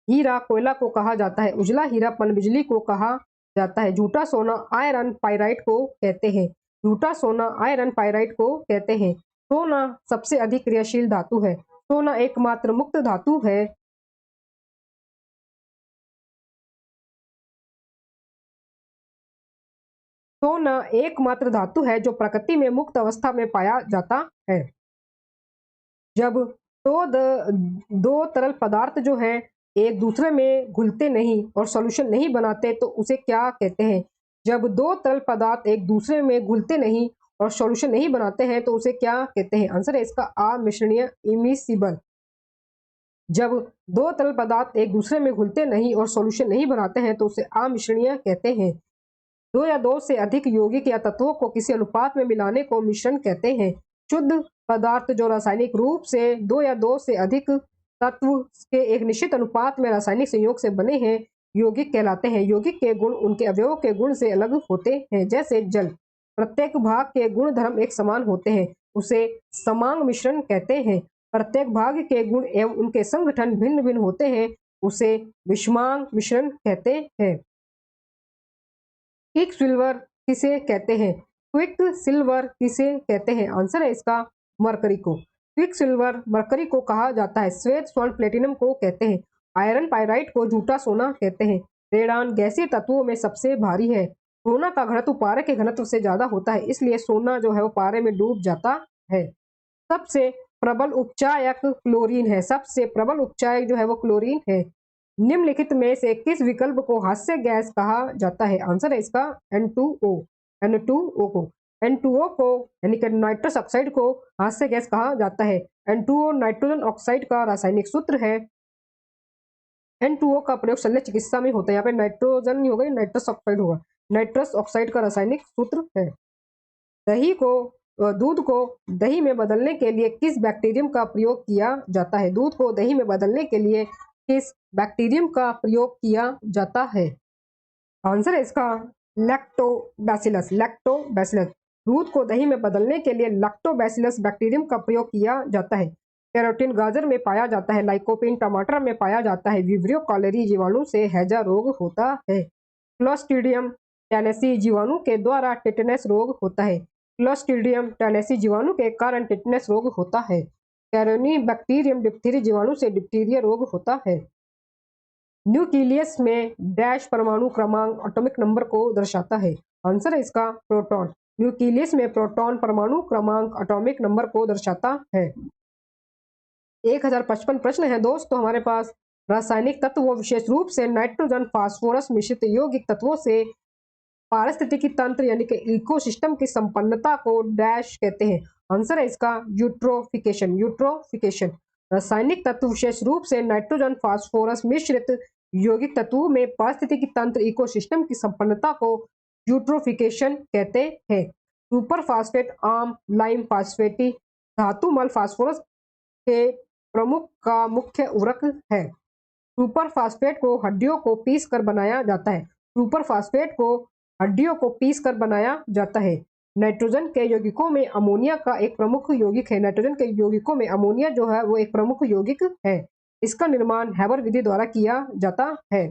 हीरा कोयला को कहा जाता है। उजला हीरा पनबिजली को कहा जाता है। झूठा सोना आयरन पाइराइट को कहते हैं। झूठा सोना आयरन पाइराइट को कहते हैं। सोना सबसे अधिक क्रियाशील धातु है। सोना एकमात्र मुक्त धातु है। सोना एकमात्र धातु है जो प्रकृति में मुक्त अवस्था में पाया जाता है। जब दो तरल पदार्थ जो है एक दूसरे में घुलते नहीं और सॉल्यूशन नहीं बनाते तो उसे क्या कहते हैं? जब दो तरल पदार्थ एक दूसरे में घुलते नहीं और सॉल्यूशन नहीं बनाते हैं तो उसे क्या कहते हैं? आंसर है इसका अमिश्रणीय, इमिसिबल। जब दो तरल पदार्थ एक दूसरे में घुलते नहीं और सॉल्यूशन नहीं बनाते हैं तो उसे अमिश्रणीय कहते हैं। दो या दो से अधिक यौगिक या तत्वों को किसी अनुपात में मिलाने को मिश्रण कहते हैं। शुद्ध पदार्थ जो रासायनिक रूप से दो या दो से अधिक तत्व के एक निश्चित अनुपात में रासायनिक संयोग से बने हैं यौगिक कहलाते हैं। यौगिक के गुण उनके अवयवों के गुण से अलग होते हैं। जैसे जल, प्रत्येक भाग के गुण धर्म एक समान होते हैं, उसे समांग मिश्रण कहते हैं। प्रत्येक भाग के गुण एवं उनके संगठन भिन्न भिन्न होते हैं, उसे विषमांग मिश्रण कहते हैं। क्विक सिल्वर किसे कहते हैं? क्विक सिल्वर किसे कहते हैं? आंसर है इसका मरकरी को। क्विक सिल्वर मरकरी को कहा जाता है। श्वेत स्वर्ण प्लेटिनम को कहते हैं। आयरन पाइराइट को झूठा सोना कहते हैं। रेडान गैसीय तत्वों में सबसे भारी है। सोना का घनत्व पारे के घनत्व से ज्यादा होता है, इसलिए सोना जो है वो पारे में डूब जाता है। सबसे प्रबल उपचायक क्लोरीन है। सबसे प्रबल उपचायक जो है वो क्लोरीन है। निम्नलिखित में से किस विकल्प को हास्य गैस कहा जाता है? आंसर है इसका N2O। N2O को N2O को यानी कि नाइट्रस ऑक्साइड को हास्य गैस कहा जाता है। N2O नाइट्रोजन ऑक्साइड का रासायनिक सूत्र है। N2O का प्रयोग शल्य चिकित्सा में होता है। यहाँ पे नाइट्रोजन नहीं होगा, नाइट्रस ऑक्साइड होगा। नाइट्रस ऑक्साइड का रासायनिक सूत्र है। दूध को दही में बदलने के लिए किस बैक्टीरियम का प्रयोग किया जाता है? दूध को दही में बदलने के लिए किस बैक्टीरियम का प्रयोग किया जाता है? आंसर है इसका लैक्टोबैसिलस। लैक्टोबैसिलस। दूध को दही में बदलने के लिए लैक्टोबैसिलस बैक्टीरियम का प्रयोग किया जाता है। कैरोटीन गाजर में पाया जाता है। लाइकोपीन टमाटर में पाया जाता है। विब्रियो कॉलेरी जीवाणु से हैजा रोग होता है। क्लोस्ट्रीडियम टैनेसी जीवाणु के द्वारा टिटनेस रोग होता है। क्लोस्ट्रीडियम टैनेसी जीवाणु के कारण टिटनेस रोग होता है। कैरोनी बैक्टीरियम डिप्थीरिया जीवाणु से डिप्थीरिया रोग होता है। न्यूक्लियस में डैश परमाणु क्रमांक एटॉमिक नंबर को दर्शाता है। आंसर है इसका प्रोटॉन। न्यूक्लियस में प्रोटॉन परमाणु क्रमांक एटॉमिक नंबर को दर्शाता है। 1055 प्रश्न है दोस्तों हमारे पास। रासायनिक तत्व विशेष रूप से नाइट्रोजन फास्फोरस मिश्रित यौगिक तत्वों से पारिस्थितिकी तंत्र यानी कि इकोसिस्टम की संपन्नता को डैश कहते हैं। आंसर है इसका यूट्रोफिकेशन। यूट्रोफिकेशन। रासायनिक तत्व विशेष रूप से नाइट्रोजन फास्फोरस मिश्रित यौगिक तत्वों में पारिस्थितिकी तंत्र इकोसिस्टम की संपन्नता को यूट्रोफिकेशन कहते हैं। सुपर फास्फेट आम लाइम फास्फेटी धातु मल फास्फोरस के प्रमुख का मुख्य उर्वरक है। सुपर फास्फेट को हड्डियों को पीस कर बनाया जाता है। सुपर फास्फेट को हड्डियों को पीस कर बनाया जाता है। नाइट्रोजन के यौगिकों में अमोनिया का एक प्रमुख यौगिक है। नाइट्रोजन के यौगिकों में अमोनिया जो है वो एक प्रमुख यौगिक है। इसका निर्माण हैबर विधि द्वारा किया जाता है।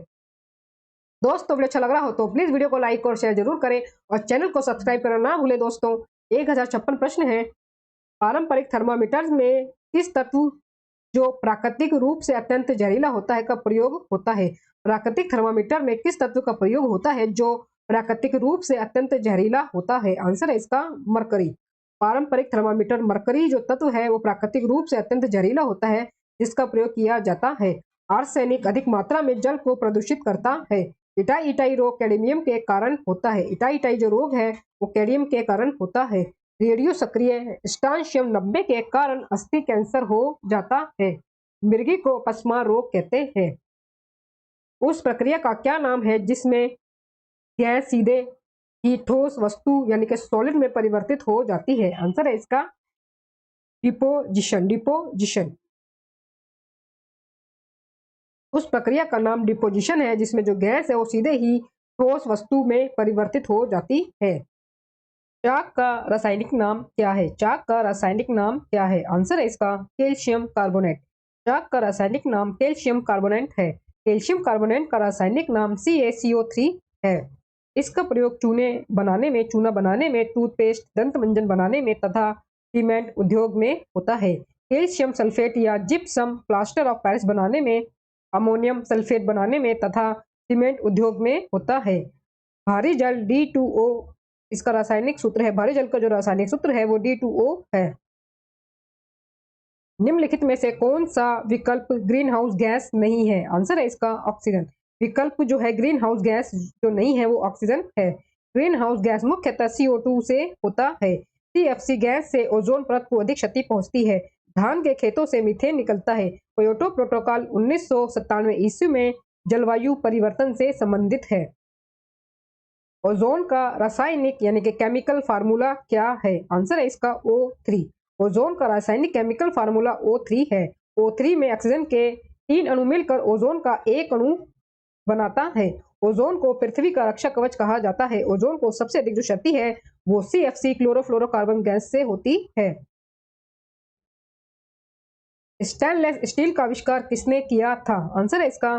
दोस्तों वीडियो अच्छा लग रहा हो तो प्लीज वीडियो को लाइक और शेयर जरूर करें और चैनल को सब्सक्राइब करना ना भूलें। दोस्तों 1056 प्रश्न है। पारंपरिक थर्मामीटर में किस तत्व जो प्राकृतिक रूप से अत्यंत जहरीला होता है का प्रयोग होता है। प्राकृतिक थर्मामीटर में किस तत्व का प्रयोग होता है जो प्राकृतिक रूप से अत्यंत जहरीला होता है। आंसर है इसका मरकरी। पारंपरिक थर्मामीटर मरकरी जो तत्व है वो प्राकृतिक रूप से अत्यंत जहरीला होता है जिसका प्रयोग किया जाता है। आर्सेनिक अधिक मात्रा में जल को प्रदूषित करता है। इटाई इटाई रोग कैडमियम के कारण होता है। इटाई इटाई जो रोग है वो कैडमियम के कारण होता है। रेडियो सक्रिय स्ट्रांशियम 90 के कारण अस्थि कैंसर हो जाता है। मिर्गी को पस्मा रोग कहते हैं। उस प्रक्रिया का क्या नाम है जिसमें गैस सीधे ही ठोस वस्तु यानी कि सॉलिड में परिवर्तित हो जाती है। आंसर है इसका डिपोजिशन। डिपोजिशन। उस प्रक्रिया का नाम डिपोजिशन है जिसमें जो गैस है वो सीधे ही ठोस वस्तु में परिवर्तित हो जाती है। चाक का रासायनिक नाम क्या है। चाक का रासायनिक नाम क्या है। आंसर है इसका कैल्शियम कार्बोनेट। चाक का रासायनिक नाम कैल्शियम कार्बोनेट है। कैल्शियम कार्बोनेट का रासायनिक नाम CaCO3 है। इसका प्रयोग चूना बनाने में, टूथपेस्ट, दंत मंजन बनाने में तथा सीमेंट उद्योग में होता है। कैल्शियम सल्फेट या जिप्सम प्लास्टर ऑफ पेरिस बनाने में, अमोनियम सल्फेट बनाने में तथा सीमेंट उद्योग में होता है। भारी जल D2O इसका रासायनिक सूत्र है। भारी जल का जो रासायनिक सूत्र है वो D2O है। निम्नलिखित में से कौन सा विकल्प ग्रीन हाउस गैस नहीं है। आंसर है इसका ऑक्सीजन। विकल्प जो है ग्रीन हाउस गैस जो नहीं है वो ऑक्सीजन है। ग्रीन हाउस गैस मुख्यतः CO2 से होता है। CFC गैस से ओजोन परत को अधिक क्षति पहुंचती है। धान के खेतों से मीथेन निकलता है। क्योटो प्रोटोकॉल 1997 ईस्वी में जलवायु परिवर्तन से संबंधित है। ओजोन का रासायनिक यानी कि केमिकल फार्मूला क्या है। आंसर है इसका O3। ओजोन का रासायनिक केमिकल फार्मूला O3 है। O3 में ऑक्सीजन के 3 अणु मिलकर ओजोन का एक अणु बनाता है। ओजोन को पृथ्वी का रक्षा कवच कहा जाता है। ओजोन को सबसे अधिक जो क्षति है वो CFC क्लोरोफ्लोरोकार्बन गैस से होती है। स्टेनलेस स्टील का आविष्कार किसने किया था। आंसर है इसका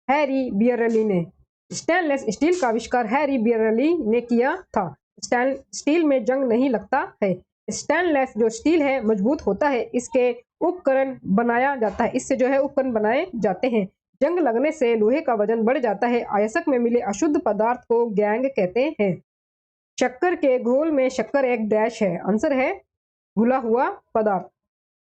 हैरी बियरली ने। स्टेनलेस स्टील का आविष्कार हैरी बियरली ने किया था। स्टील में जंग नहीं लगता है। स्टेनलेस जो स्टील है मजबूत होता है। इसके उपकरण बनाया जाता है। इससे जो है उपकरण बनाए जाते हैं। जंग लगने से लोहे का वजन बढ़ जाता है। आयस्क में मिले अशुद्ध पदार्थ को गैंग कहते हैं। शक्कर के घोल में शक्कर एक डैश है। आंसर है घुला हुआ पदार्थ।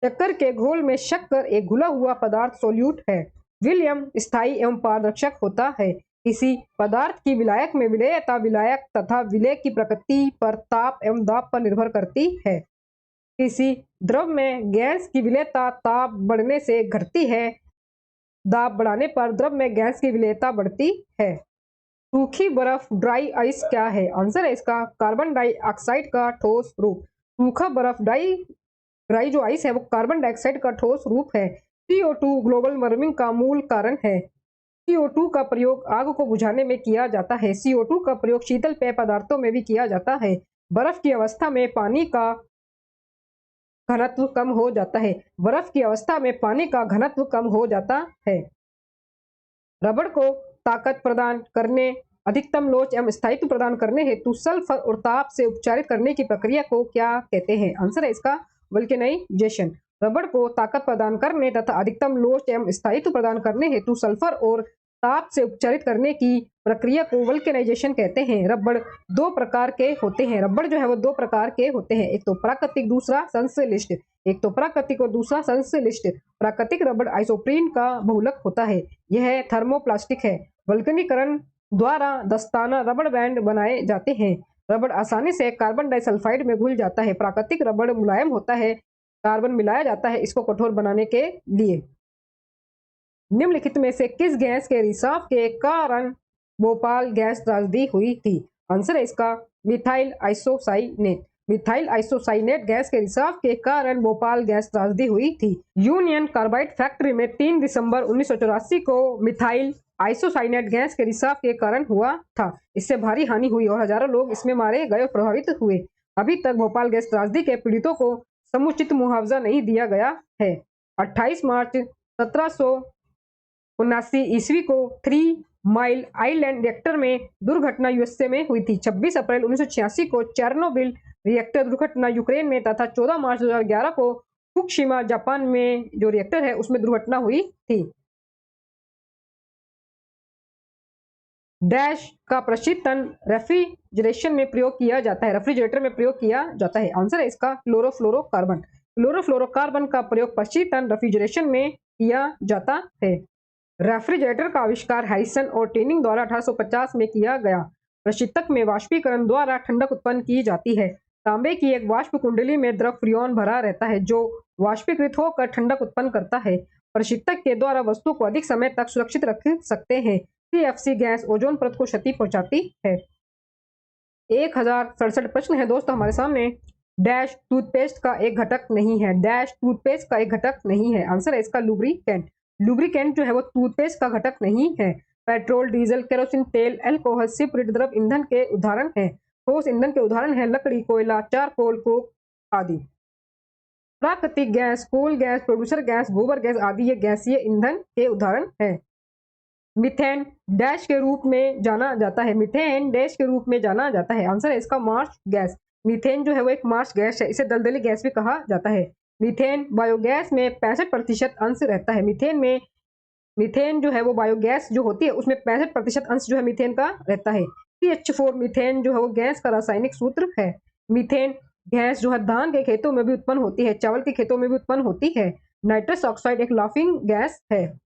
शक्कर के घोल में शक्कर एक घुला हुआ पदार्थ सोल्यूट है। विलियम स्थायी एवं पारदर्शक होता है। किसी पदार्थ की विलायक में विलेयता विलायक तथा विलेय की प्रकृति पर ताप एवं दाब पर निर्भर करती है। किसी द्रव में गैस की विलेयता ताप बढ़ने से घटती है। दाब बढ़ाने पर द्रव में गैस की विलेयता बढ़ती है। सूखी बर्फ ड्राई आइस क्या है। आंसर है इसका कार्बन डाइऑक्साइड का ठोस रूप। सूखा बर्फ ड्राई जो आइस है वो कार्बन डाइऑक्साइड का ठोस रूप है। CO2 ग्लोबल वार्मिंग का मूल कारण है। CO2 का प्रयोग आग को बुझाने में किया जाता है। CO2 का प्रयोग शीतल पेय पदार्थों में भी किया जाता है। बर्फ की अवस्था में पानी का घनत्व कम हो जाता है। बर्फ की अवस्था में पानी का घनत्व कम हो जाता है। रबड़ को ताकत प्रदान करने, अधिकतम लोच एवं स्थायित्व प्रदान करने हेतु सल्फर और ताप से उपचारित करने की प्रक्रिया को क्या कहते हैं? आंसर है इसका वल्केनाइजेशन। रबड़ को ताकत प्रदान करने तथा अधिकतम लोच एवं स्थायित्व प्रदान करने हेतु सल्फर और ताप से उपचारित करने की प्रक्रिया को वल्केनाइजेशन कहते हैं। रबड़ दो प्रकार के होते हैं। रबड़ जो है वो दो प्रकार के होते हैं, एक तो प्राकृतिक, दूसरा संश्लेषित। एक तो प्राकृतिक और दूसरा संश्लेषित। प्राकृतिक रबड़ आइसोप्रीन का बहुलक होता है। यह थर्मोप्लास्टिक है। वल्कनीकरण द्वारा दस्ताना रबड़ बैंड बनाए जाते हैं। रबड़ आसानी से कार्बन डाइसल्फाइड में घुल जाता है। प्राकृतिक रबड़ मुलायम होता है, कार्बन मिलाया जाता है इसको कठोर बनाने के लिए। निम्नलिखित में से किस गैस के रिसाव के कारण भोपाल गैस त्रासदी हुई थी? आंसर है इसका methyl isocyanate. Methyl isocyanate gas के रिसाव के कारण भोपाल गैस त्रासदी हुई थी। यूनियन कार्बाइड फैक्ट्री में 3 दिसंबर 1984 को मिथाइल आइसोसाइनेट गैस के रिसाव के कारण हुआ था। इससे भारी हानि हुई और हजारों लोग इसमें मारे गए और प्रभावित हुए। अभी तक भोपाल गैस त्रासदी के पीड़ितों को समुचित मुआवजा नहीं दिया गया है। 28 मार्च 1779 ईस्वी को 3 माइल आइलैंड रिएक्टर में दुर्घटना यूएसए में हुई थी। 26 अप्रैल 1986 को चेर्नोबिल रिएक्टर दुर्घटना यूक्रेन में तथा 14 मार्च 2011 को फुकुशिमा जापान में जो रिएक्टर है उसमें दुर्घटना हुई थी। डैश का प्रशीतन रेफ्रिजरेशन में प्रयोग किया जाता है। रेफ्रिजरेटर में प्रयोग किया जाता है। आंसर है इसका क्लोरोफ्लोरोकार्बन। क्लोरोफ्लोरोकार्बन का प्रयोग प्रशीतन रेफ्रिजरेशन में किया जाता है। रेफ्रिजरेटर का आविष्कार हैरिसन और टेनिंग द्वारा 1850 में किया गया। प्रशीतक में वाष्पीकरण द्वारा ठंडक उत्पन्न की जाती है। तांबे की एक वाष्प कुंडली में द्रव फ्रियोन भरा रहता है जो वाष्पीकृत होकर ठंडक उत्पन्न करता है। प्रशीतक के द्वारा वस्तु को अधिक समय तक सुरक्षित रख सकते हैं। सीएफसी गैस ओजोन परत को क्षति पहुंचाती है। 1067 प्रश्न है दोस्तों हमारे सामने। डैश टूथपेस्ट का एक घटक नहीं है। डैश टूथपेस्ट का एक घटक नहीं है। आंसर है इसका लुब्रिकेंट। लुब्रिकेंट जो है वो टूथपेस्ट का घटक नहीं है। पेट्रोल, डीजल, केरोसिन तेल, अल्कोहल, सिपरिट द्रव ईंधन के उदाहरण है। ठोस ईंधन के उदाहरण है लकड़ी, कोयला, चारकोल, कोक आदि। प्राकृतिक gas, coal gas, producer gas, गोबर गैस आदि ये गैसीय ईंधन के उदाहरण है। मीथेन डैश के रूप में जाना जाता है। मीथेन डैश के रूप में जाना जाता है। आंसर है इसका मार्श गैस। मीथेन जो है वो एक मार्श गैस है। इसे दलदली गैस भी कहा जाता है। मीथेन बायोगैस में 65% अंश रहता है। मीथेन जो है वो बायोगैस जो होती है उसमें 65% अंश जो है मीथेन का रहता है। CH4 मीथेन जो है वो गैस का रासायनिक सूत्र है। मीथेन गैस जो है धान के खेतों में भी उत्पन्न होती है, चावल के खेतों में भी उत्पन्न होती है। नाइट्रस ऑक्साइड एक लाफिंग गैस है।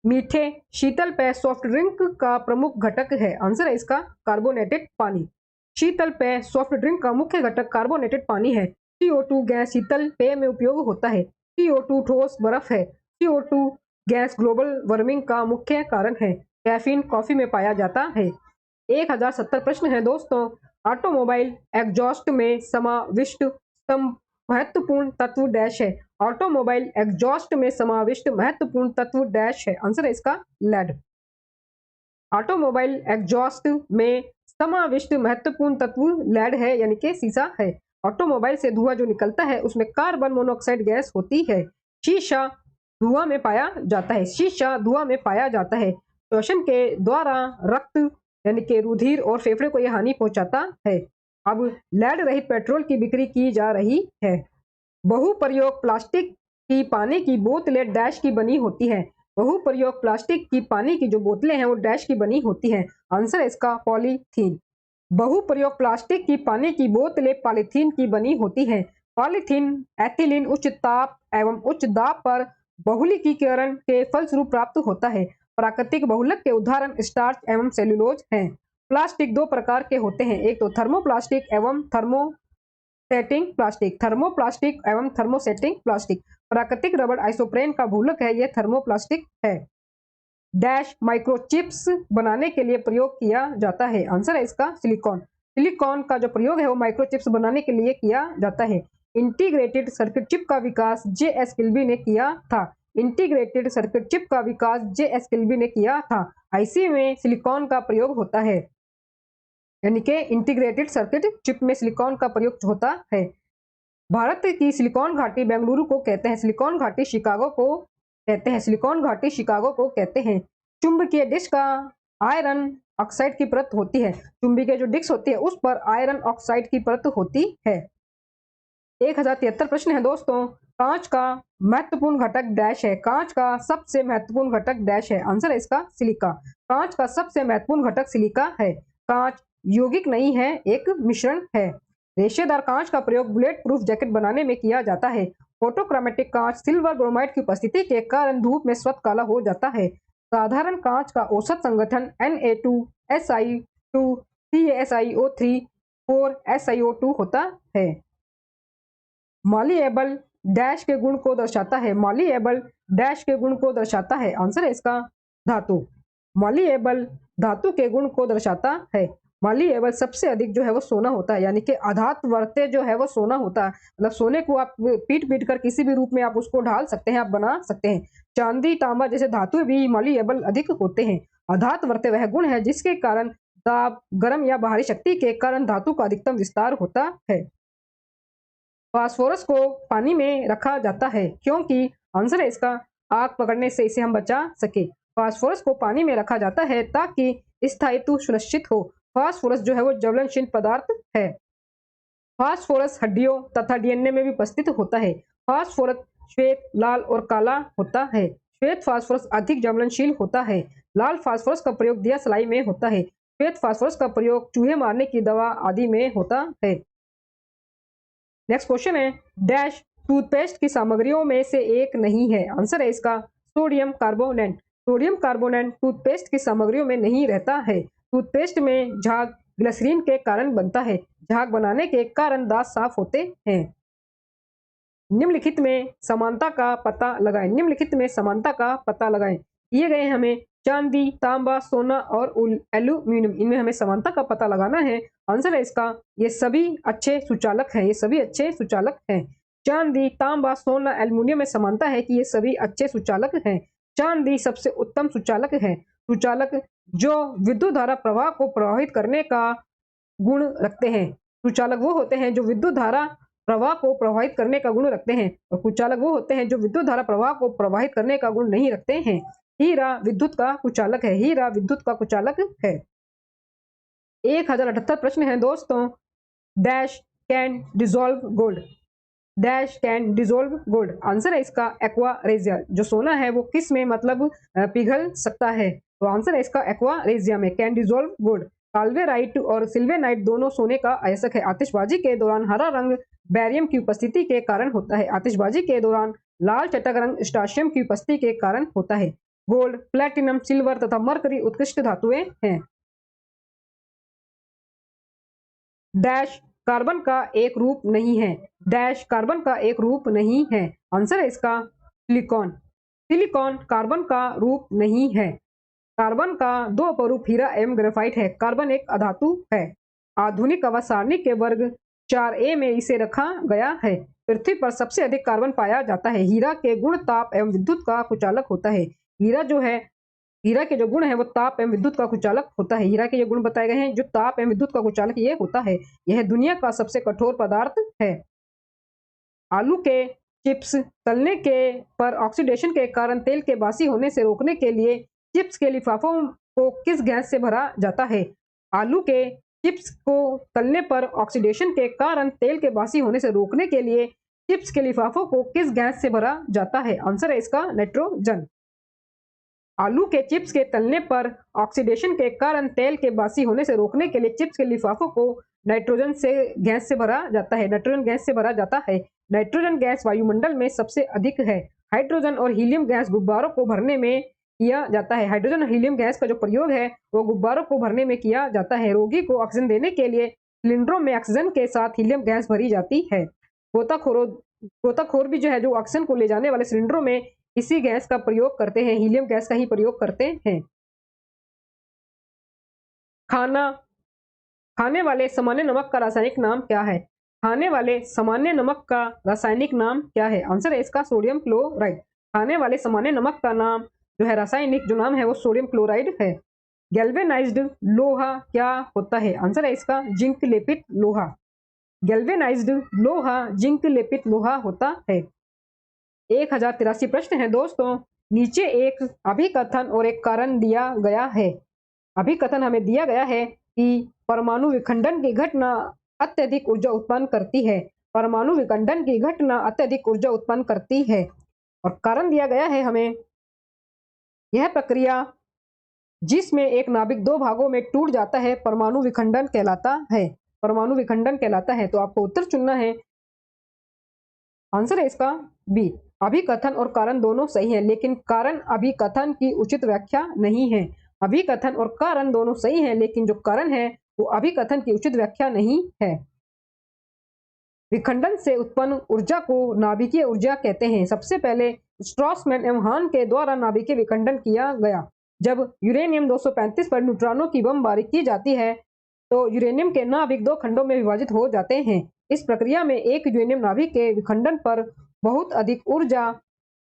मीठे शीतल पेय सॉफ्ट ड्रिंक का प्रमुख घटक है। आंसर है इसका कार्बोनेटेड पानी। शीतल पेय सॉफ्ट ड्रिंक का मुख्य घटक कार्बोनेटेड पानी है। CO2 गैस शीतल पेय में उपयोग होता है। CO2 ठोस बर्फ है। CO2 गैस ग्लोबल वार्मिंग का मुख्य कारण है। कैफीन कॉफी में पाया जाता है। 1070 प्रश्न है दोस्तों। ऑटोमोबाइल एग्जॉस्ट में समाविष्ट महत्वपूर्ण तत्व डैश है। ऑटोमोबाइल एग्जॉस्ट में समाविष्ट महत्वपूर्ण तत्व डैश है। आंसर है इसका लेड। ऑटोमोबाइल एग्जॉस्ट में समाविष्ट महत्वपूर्ण तत्व लेड है यानी कि सीसा है। ऑटोमोबाइल से धुआं जो निकलता है उसमें कार्बन मोनोऑक्साइड गैस होती है। शीशा धुआं में पाया जाता है। शीशा धुआं में पाया जाता है। श्वसन के द्वारा रक्त यानी कि रुधिर और फेफड़े को यह हानि पहुंचाता है। अब लेड रहित पेट्रोल की बिक्री की जा रही है। बहुप्रयोग प्लास्टिक की पानी की बोतलें डैश की बनी होती है। बहुप्रयोग प्लास्टिक की पानी की जो बोतलें हैं वो डैश की बनी होती हैं। आंसर है इसका पॉलीथीन। बहुप्रयोग प्लास्टिक की पानी की बोतलें पॉलीथीन की बनी होती हैं। पॉलीथीन एथिलीन उच्च ताप एवं उच्च दाब पर बहुलकीकरण के फलस्वरूप प्राप्त होता है। प्राकृतिक बहुलक के उदाहरण स्टार्च एवं सेल्यूलोज हैं। प्लास्टिक दो प्रकार के होते हैं, एक तो थर्मोप्लास्टिक एवं थर्मोसेटिंग प्लास्टिक। थर्मोप्लास्टिक एवं थर्मोसेटिंग प्लास्टिक। प्राकृतिक रबड़ आइसोप्रेन का बहुलक है, यह थर्मोप्लास्टिक है। डैश माइक्रोचिप्स बनाने के लिए प्रयोग किया जाता है। आंसर है इसका सिलिकॉन। सिलिकॉन का जो प्रयोग है वो माइक्रोचिप्स बनाने के लिए किया जाता है। इंटीग्रेटेड सर्किट चिप का विकास JS किल्बी ने किया था। इंटीग्रेटेड सर्किट चिप का विकास JS किल्बी ने किया था। IC में सिलिकॉन का प्रयोग होता है। यानी कि इंटीग्रेटेड सर्किट चिप में सिलिकॉन का प्रयोग होता है। भारत की सिलिकॉन घाटी बेंगलुरु को कहते हैं, सिलिकॉन घाटी शिकागो को कहते हैं, सिलिकॉन घाटी शिकागो को कहते हैं। चुंबकीय डिस्क का आयरन ऑक्साइड की परत होती है, चुंबकीय जो डिस्क होती है उस पर आयरन ऑक्साइड की परत होती है। 1073 प्रश्न है दोस्तों, कांच का महत्वपूर्ण घटक डैश है, कांच का सबसे महत्वपूर्ण घटक डैश है, आंसर है इसका सिलिका। कांच का सबसे महत्वपूर्ण घटक सिलिका है। कांच यौगिक नहीं है, एक मिश्रण है। रेशेदार कांच का प्रयोग बुलेट प्रूफ जैकेट बनाने में किया जाता है। फोटोक्रोमेटिक कांच सिल्वर ब्रोमाइड की उपस्थिति के कारण धूप में स्वतः काला हो जाता है। साधारण कांच का औसत संगठन Na2Si2 CaSiO3 4SiO2 होता है। मालीएबल डैश के गुण को दर्शाता है, मालीएबल डैश के गुण को दर्शाता है, आंसर है इसका धातु। मालीएबल धातु के गुण को दर्शाता है। मालीएबल सबसे अधिक जो है वो सोना होता है, यानी कि आधात वर्ते जो है वो सोना होता है। मतलब सोने को आप पीट पीट कर किसी भी रूप में आप उसको ढाल सकते हैं, आप बना सकते हैं। चांदी तांबा जैसे धातु भी मालीएबल अधिक होते हैं। आधात वर्ते वह गुण है जिसके कारण दाब, गर्म या बाहरी शक्ति के कारण धातु का अधिकतम विस्तार होता है। फास्फोरस को पानी में रखा जाता है क्योंकि, आंसर है इसका आग पकड़ने से इसे हम बचा सके। फास्फोरस को पानी में रखा जाता है ताकि स्थायित्व सुनिश्चित हो। फास्फोरस जो है वो ज्वलनशील पदार्थ है। फास्फोरस हड्डियों तथा डीएनए में भी उपस्थित होता है। फास्फोरस श्वेत, लाल और काला होता है। श्वेत फास्फोरस अधिक ज्वलनशील होता है। लाल फास्फोरस का प्रयोग दिया सलाई में होता है। श्वेत फास्फोरस का प्रयोग चूहे मारने की दवा आदि में होता है। नेक्स्ट क्वेश्चन है, डैश टूथपेस्ट की सामग्रियों में से एक नहीं है, आंसर है इसका sodium carbonate. Sodium carbonate toothpaste की सामग्रियों में नहीं रहता है। टूथपेस्ट में झाग ग्लिसरीन के कारण बनता है। झाग बनाने के कारण दांत साफ होते हैं। निम्नलिखित में समानता का पता लगाएं, निम्नलिखित में समानता का पता लगाएं। दिए गए हमें चांदी, तांबा, सोना और एल्यूमिनियम, इनमें हमें समानता का पता लगाना है। आंसर है इसका ये सभी अच्छे सुचालक हैं, ये सभी अच्छे सुचालक हैं। चांदी, तांबा, सोना, एल्यूमिनियम में समानता है कि ये सभी अच्छे सुचालक हैं। चांदी सबसे उत्तम सुचालक है। सुचालक जो विद्युत धारा प्रवाह को प्रभावित करने का गुण रखते हैं। सुचालक वो होते हैं जो विद्युत धारा प्रवाह को प्रभावित करने का गुण रखते हैं, और कुचालक वो होते हैं जो विद्युत धारा प्रवाह को प्रभावित करने का गुण नहीं रखते हैं। हीरा विद्युत का कुचालक है, हीरा विद्युत का कुचालक है। 1078 प्रश्न है दोस्तों, dash can dissolve gold, dash can dissolve gold, answer है इसका एक्वा रेजिया। जो सोना है वो किस में मतलब पिघल सकता है, तो आंसर है इसका एक्वा रेजिया में, कैन डिसॉल्व गोल्ड। काल्वेराइट और सिल्वेनाइट दोनों सोने का अयस्क है। आतिशबाजी के दौरान हरा रंग बैरियम की उपस्थिति के कारण होता है। आतिशबाजी के दौरान लाल चटक रंग स्टाशियम की उपस्थिति के कारण होता है। गोल्ड, प्लेटिनम, सिल्वर तथा मरकरी उत्कृष्ट धातुएं हैं। डैश कार्बन का एक रूप नहीं है, डैश कार्बन का एक रूप नहीं है, आंसर है इसका सिलिकॉन। सिलिकॉन कार्बन का रूप नहीं है। कार्बन का दो अपरूप हीरा एवं ग्रेफाइट है। कार्बन एक अधातु है। आधुनिक अवसारणी के वर्ग 4A में इसे रखा गया है। पृथ्वी पर सबसे अधिक कार्बन पाया जाता है। हीरा के गुण ताप एवं विद्युत का कुचालक होता है। हीरा जो है, हीरा के जो गुण है वो ताप एवं विद्युत का कुचालक होता है। हीरा के ये गुण बताए गए हैं, जो ताप एवं विद्युत का कुचालक ये होता है। यह दुनिया का सबसे कठोर पदार्थ है। आलू के चिप्स तलने के पर ऑक्सीडेशन के कारण तेल के बासी होने से रोकने के लिए चिप्स के लिफाफों को किस गैस से भरा जाता है। आलू के चिप्स को तलने पर ऑक्सीडेशन के कारण तेल के बासी होने से रोकने के लिए चिप्स के लिफाफों को किस गैस से भरा जाता है, आंसर है इसका नाइट्रोजन। आलू के चिप्स के तलने पर ऑक्सीडेशन के कारण तेल के बासी होने से रोकने के लिए चिप्स के लिफाफों को नाइट्रोजन से गैस से भरा जाता है, नाइट्रोजन गैस से भरा जाता है। नाइट्रोजन गैस वायुमंडल में सबसे अधिक है। हाइड्रोजन और हीलियम गैस गुब्बारों को भरने में किया जाता है। हाइड्रोजन और हीलियम गैस का जो प्रयोग है वो गुब्बारों को भरने में किया जाता है। रोगी को ऑक्सीजन देने के लिए सिलेंडरों में ऑक्सीजन के साथ हीलियम गैस भरी जाती है। गोताखोर भी जो है जो ऑक्सीजन को ले जाने वाले सिलेंडरों में इसी गैस का प्रयोग करते हैं, हीलियम गैस का ही प्रयोग करते हैं। खाने वाले सामान्य नमक का रासायनिक नाम क्या है। खाने वाले सामान्य नमक का रासायनिक नाम क्या है, आंसर है इसका सोडियम क्लोराइड। खाने वाले सामान्य नमक का नाम जो है रासायनिक जो नाम है वो सोडियम क्लोराइड है। गैल्वेनाइज्ड लोहा क्या होता है? आंसर है इसका जिंक लेपित लोहा। गैल्वेनाइज्ड लोहा जिंक लेपित लोहा होता है। 1083 प्रश्न है दोस्तों। नीचे एक अभिकथन और एक कारण दिया गया है। अभिकथन हमें दिया गया है कि परमाणु विखंडन की घटना अत्यधिक ऊर्जा उत्पन्न करती है। परमाणु विखंडन की घटना अत्यधिक ऊर्जा उत्पन्न करती है। और कारण दिया गया है हमें, यह प्रक्रिया जिसमें एक नाभिक दो भागों में टूट जाता है परमाणु विखंडन कहलाता है। परमाणु विखंडन कहलाता है। तो आपको उत्तर चुनना है। आंसर है इसका बी। अभिकथन और कारण दोनों सही है, लेकिन कारण अभिकथन की उचित व्याख्या नहीं है। अभिकथन और कारण दोनों सही है, लेकिन जो कारण है वो अभिकथन की उचित व्याख्या नहीं है। विखंडन से उत्पन्न ऊर्जा को नाभिकीय ऊर्जा कहते हैं। सबसे पहले स्ट्रॉसमैन एवं हान के द्वारा नाभिकीय विखंडन किया गया। जब यूरेनियम 235 पर न्यूट्रॉनों की बमबारी की जाती है तो यूरेनियम के नाभिक दो खंडों में विभाजित हो जाते हैं। इस प्रक्रिया में एक यूरेनियम नाभिक के विखंडन पर बहुत अधिक ऊर्जा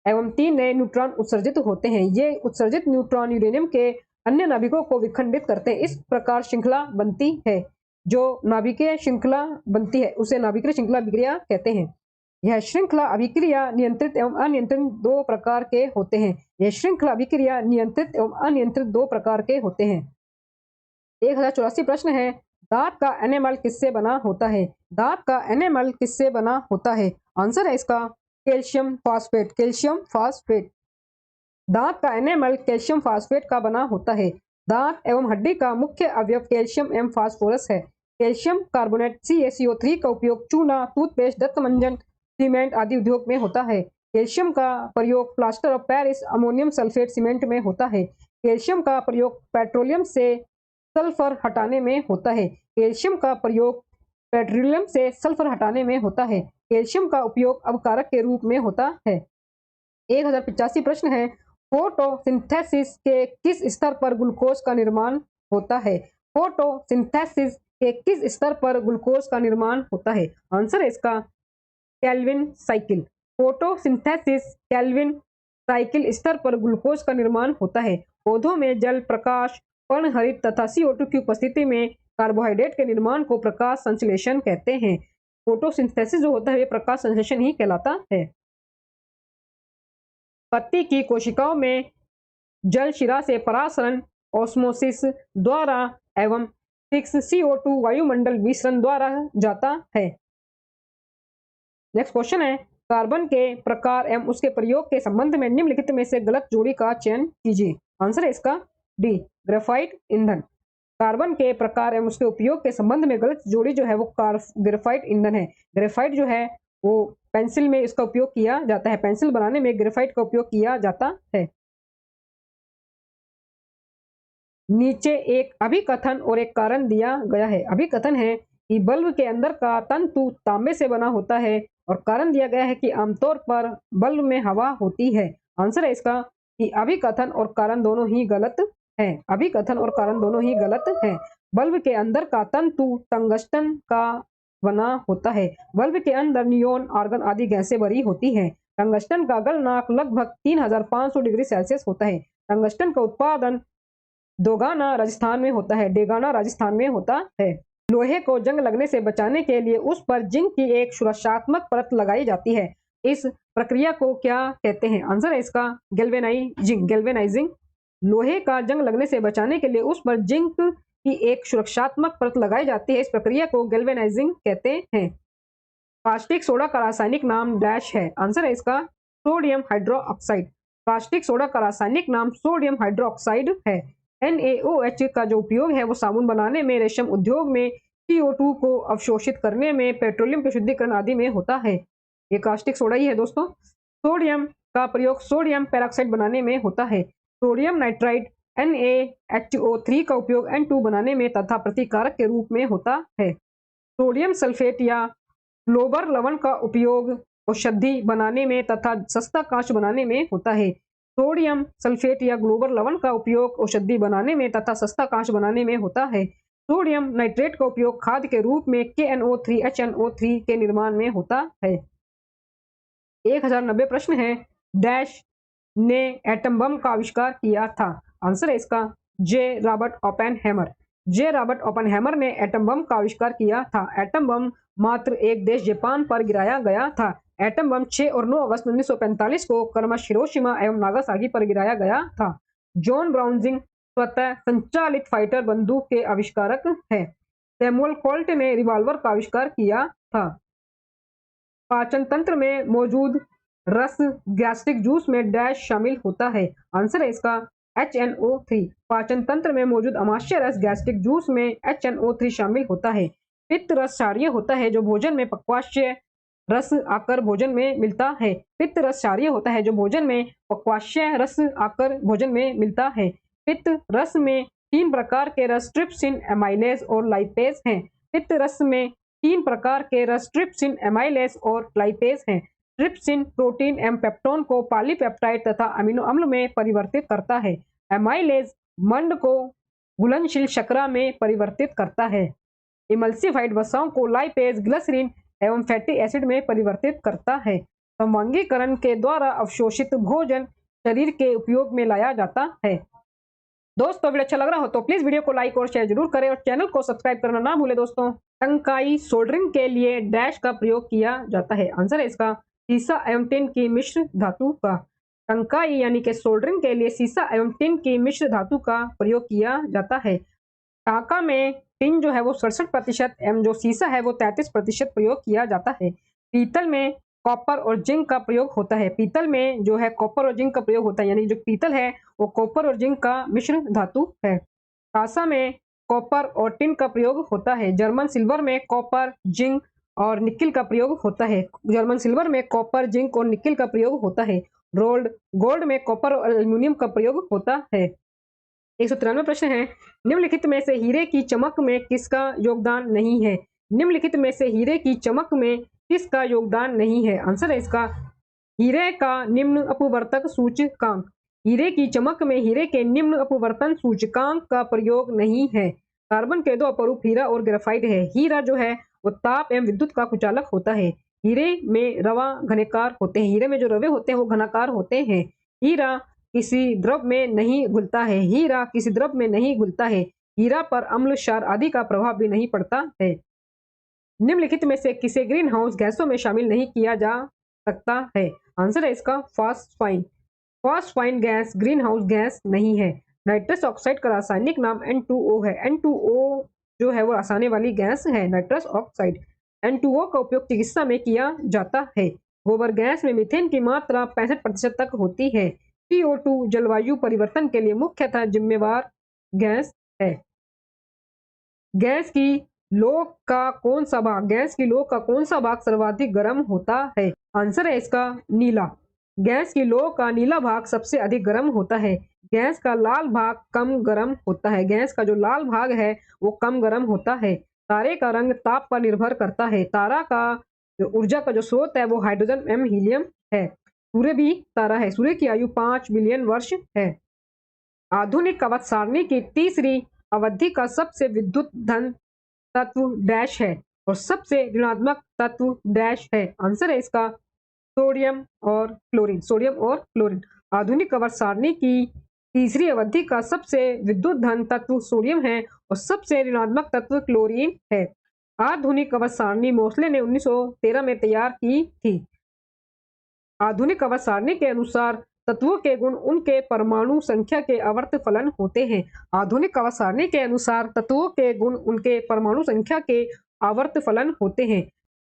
एवं 3 नए न्यूट्रॉन उत्सर्जित होते हैं। ये उत्सर्जित न्यूट्रॉन यूरेनियम के अन्य नाभिकों को विखंडित करते हैं। इस प्रकार श्रृंखला बनती है। जो नाभिकीय श्रृंखला बनती है उसे नाभिकीय श्रृंखला अभिक्रिया कहते हैं। यह श्रृंखला अभिक्रिया नियंत्रित एवं अनियंत्रित दो प्रकार के होते हैं। यह श्रृंखला अभिक्रिया नियंत्रित एवं अनियंत्रित दो प्रकार के होते हैं। 1084 प्रश्न है। दांत का एनेमल किससे बना होता है? दांत का एनेमल किससे बना होता है? आंसर है इसका कैल्शियम फास्फेट। Calcium phosphate. दांत का एनेमल कैल्शियम फास्फेट का बना होता है। दांत एवं हड्डी का मुख्य अवयव कैल्शियम एवं फास्फोरस है। कैल्शियम कार्बोनेट CaCO3 का उपयोग चूना, टूथपेस्ट, दंतमंजन, सीमेंट आदि उद्योग में होता है। कैल्शियम का प्रयोग plaster of Paris ammonium sulphate cement में होता है। कैल्शियम का प्रयोग पेट्रोलियम से सल्फर हटाने में होता है। कैल्शियम का प्रयोग पेट्रोलियम से सल्फर हटाने में होता है। कैल्शियम का उपयोग अवकारक के रूप में होता है। 1085 प्रश्न है। फोटोसिंथेसिस के किस स्तर पर ग्लूकोज का निर्माण होता है? फोटोसिंथेसिस के किस स्तर पर ग्लूकोज का निर्माण होता है? आंसर है इसका Calvin cycle. Photosynthesis Calvin cycle स्तर पर ग्लूकोज का निर्माण होता है। पौधों में जल, प्रकाश, पर्णहरित तथा CO2 की उपस्थिति में कार्बोहाइड्रेट के निर्माण को प्रकाश संश्लेषण कहते हैं। फोटोसिंथेसिस जो होता है प्रकाश संश्लेषण ही कहलाता है। पत्ती की कोशिकाओं में जल शिरा से परासरण ऑस्मोसिस द्वारा एवं 6CO2 वायुमंडल मिश्रण द्वारा जाता है। नेक्स्ट क्वेश्चन है। कार्बन के प्रकार एवं उसके प्रयोग के संबंध में निम्नलिखित में से गलत जोड़ी का चयन कीजिए। आंसर है इसका डी। ग्रेफाइट ईंधन। कार्बन के प्रकार एवं उसके उपयोग के संबंध में गलत जोड़ी जो है वो ग्रेफाइट ईंधन है। ग्रेफाइट जो है वो पेंसिल में इसका उपयोग किया जाता है। पेंसिल बनाने में ग्रेफाइट का उपयोग किया जाता है। नीचे एक अभिकथन और एक कारण दिया गया है। अभिकथन है कि बल्ब के अंदर का तंतु तांबे से बना होता है और कारण दिया गया है कि आमतौर पर बल्ब में हवा होती है। आंसर है इसका कि अभिकथन और कारण दोनों ही गलत है। अभिकथन और कारण दोनों ही गलत है। बल्ब के अंदर का तंतु टंगस्टन का बना होता है। बल्ब के अंदर नियोन, आर्गन आदि गैसें भरी होती हैं। टंगस्टन का गलनांक लगभग 3500 डिग्री सेल्सियस होता है। टंगस्टन का उत्पादन दोगाना राजस्थान में होता है। डेगाना राजस्थान में होता है। लोहे को जंग लगने से बचाने के लिए उस पर जिंक की एक सुरक्षात्मक परत लगाई जाती है। इस प्रक्रिया को क्या कहते हैं? आंसर है इसका गैल्वेनाइजिंग। गैल्वेनाइजिंग। लोहे का जंग लगने से बचाने के लिए उस पर जिंक की एक सुरक्षात्मक परत लगाई जाती है। इस प्रक्रिया को गैल्वेनाइजिंग कहते हैं। कास्टिक सोडा का रासायनिक नाम डैश है। आंसर है इसका सोडियम हाइड्रोक्साइड। कास्टिक सोडा का रासायनिक नाम सोडियम हाइड्रोक्साइड है। NaOH का जो उपयोग है वो साबुन बनाने में, रेशम उद्योग में, CO2 को अवशोषित करने में, पेट्रोलियम के शुद्धिकरण आदि में होता है। ये कास्टिक सोडा ही है दोस्तों। सोडियम का प्रयोग सोडियम पेरोक्साइड बनाने में होता है। सोडियम नाइट्राइड NaHO3 का उपयोग N2 बनाने में तथा प्रतिकारक के रूप में होता है। सोडियम सल्फेट या ग्लोबर लवण का उपयोग औषधि बनाने में तथा सस्ता कांच बनाने में होता है। सोडियम सल्फेट या ग्लोबर लवण का उपयोग औषधि बनाने में तथा सस्ता कांच बनाने में होता है। सोडियम नाइट्रेट का उपयोग खाद के रूप में KNO3 HNO3 के निर्माण में होता है। 1090 प्रश्न है। डैश ने एटम बम का आविष्कार किया था। आंसर है इसका जे रॉबर्ट ओपेनहेमर। जे रॉबर्ट ओपेनहेमर ने एटम बम का आविष्कार किया था। एटम बम मात्र एक देश जापान पर गिराया गया था। एटम बम 6 और 9 अगस्त 1945 को क्रमशः हिरोशिमा एवं नागासाकी पर गिराया गया था। जॉन ब्राउनिंग स्वतः संचालित फाइटर बंदूक के आविष्कारक हैं। सैमुअल कोल्ट ने रिवॉल्वर का आविष्कार किया था। पाचन तंत्र में मौजूद रस गैस्ट्रिक जूस में डैश शामिल होता है। आंसर है इसका HNO3। पाचन तंत्र में मौजूद अमाशय रस गैस्ट्रिक जूस में HNO3 शामिल होता है। पित्त रस क्षारीय होता है जो भोजन में पक्वाशय रस आकर भोजन में मिलता है। पित्त रस क्षारीय होता है जो भोजन में पक्वाशय रस आकर भोजन में मिलता है। पित्त रस में 3 प्रकार के रस ट्रिप्सिन, एमाइलेज और लाइपेज हैं। पित्त रस में 3 प्रकार के रस ट्रिप्सिन, एमाइलेज और लाइपेज हैं। ट्रिप्सिन प्रोटीन एवं पेप्टोन को पॉलीपेप्टाइड तथा अमीनो अम्ल में परिवर्तित करता है। एमाइलेज मंड को घुलनशील शर्करा में परिवर्तित करता है। इमल्सिफाइड वसाओं को लाइपेज, ग्लिसरीन एवं फैटी एसिड में परिवर्तित करता है। समवांगीकरण के द्वारा अवशोषित भोजन शरीर के उपयोग में लाया जाता है। दोस्तों वीडियो अच्छा लग रहा हो तो प्लीज वीडियो को लाइक और शेयर जरूर करें और चैनल को सब्सक्राइब करना ना भूलें। दोस्तों टंकाई सोल्डरिंग के लिए डैश का प्रयोग किया जाता है। आंसर है इसका सीसा एवं टिन की मिश्र धातु का। टंकाई यानी कि सोल्डरिंग के लिए सीसा एवं टिन की मिश्र धातु का प्रयोग किया जाता है। टांका में टिन जो है वो 67% एवं जो सीसा है वो 33% प्रयोग किया जाता है। पीतल में कॉपर और जिंक का प्रयोग होता है। पीतल में जो है कॉपर और जिंक का प्रयोग होता है, यानी जो पीतल है वो कॉपर और जिंक का मिश्र धातु है। कांसा में कॉपर और टिन का प्रयोग होता है। जर्मन सिल्वर में कॉपर, जिंक और निकिल का प्रयोग होता है। जर्मन सिल्वर में कॉपर, जिंक और निकिल का प्रयोग होता है। गोल्ड में कॉपर और एल्यूमिनियम का प्रयोग होता है। 193 प्रश्न है, निम्नलिखित में से हीरे की चमक में किसका योगदान नहीं है। निम्नलिखित में से हीरे की चमक में किसका योगदान नहीं है। आंसर है इसका हीरे का निम्न अपवर्तक सूचकांक। हीरे की चमक में हीरे के निम्न अपवर्तन सूचकांक का प्रयोग नहीं है। कार्बन के 2 अपरूप हीरा और ग्रेफाइट है। हीरा जो है वो ताप एवं विद्युत का कुचालक होता है। हीरे में रवा घनाकार होते हैं। हीरे में जो रवे होते हैं वो घनाकार होते हैं। हीरा किसी द्रव में नहीं घुलता है। हीरा किसी द्रव में नहीं घुलता है। हीरा पर अम्ल, क्षार आदि का प्रभाव भी नहीं पड़ता है। निम्नलिखित में से किसे ग्रीन हाउस गैसों में शामिल नहीं किया जा सकता है। आंसर है इसका फास्फाइन। फास्फाइन गैस ग्रीन हाउस गैस नहीं है। नाइट्रस ऑक्साइड का रासायनिक नाम N2O है। N2O जो है वो आसाने वाली गैस है, नाइट्रस ऑक्साइड। N2O का उपयोग चिकित्सा में किया जाता है। गोबर गैस में मीथेन की मात्रा 65% तक होती है। CO2 जलवायु परिवर्तन के लिए मुख्यतः जिम्मेवार गैस है। गैस की लौ का कौन सा भाग सर्वाधिक गर्म होता है। आंसर है इसका नीला। गैस की लौ का नीला भाग सबसे अधिक गर्म होता है। गैस का लाल भाग कम गर्म होता है। गैस का जो लाल भाग है वो कम गर्म होता है। तारे का रंग ताप पर निर्भर करता है। तारा का जो ऊर्जा का जो स्रोत है वो हाइड्रोजन एवं हीलियम है। सूर्य भी तारा है। सूर्य की आयु 5 बिलियन वर्ष है। आधुनिक अवधि सारणी की तीसरी अवधि का सबसे विद्युत धन तत्व डैश है और सबसे ऋणात्मक तत्व डैश है। आंसर है इसका सोडियम और क्लोरीन। आधुनिक अवधि सारणी की तीसरी अवधि का सबसे विद्युत धन तत्व सोडियम है और सबसे ऋणात्मक तत्व क्लोरीन है। आधुनिक अवधि सारणी मोसले ने 1913 में तैयार की थी। आधुनिक अवधि सारणी के अनुसार तत्वों के गुण उनके परमाणु संख्या के आवर्त फलन होते हैं। आधुनिक अवधि सारणी के अनुसार तत्वों के गुण उनके परमाणु संख्या के आवर्त फलन होते हैं।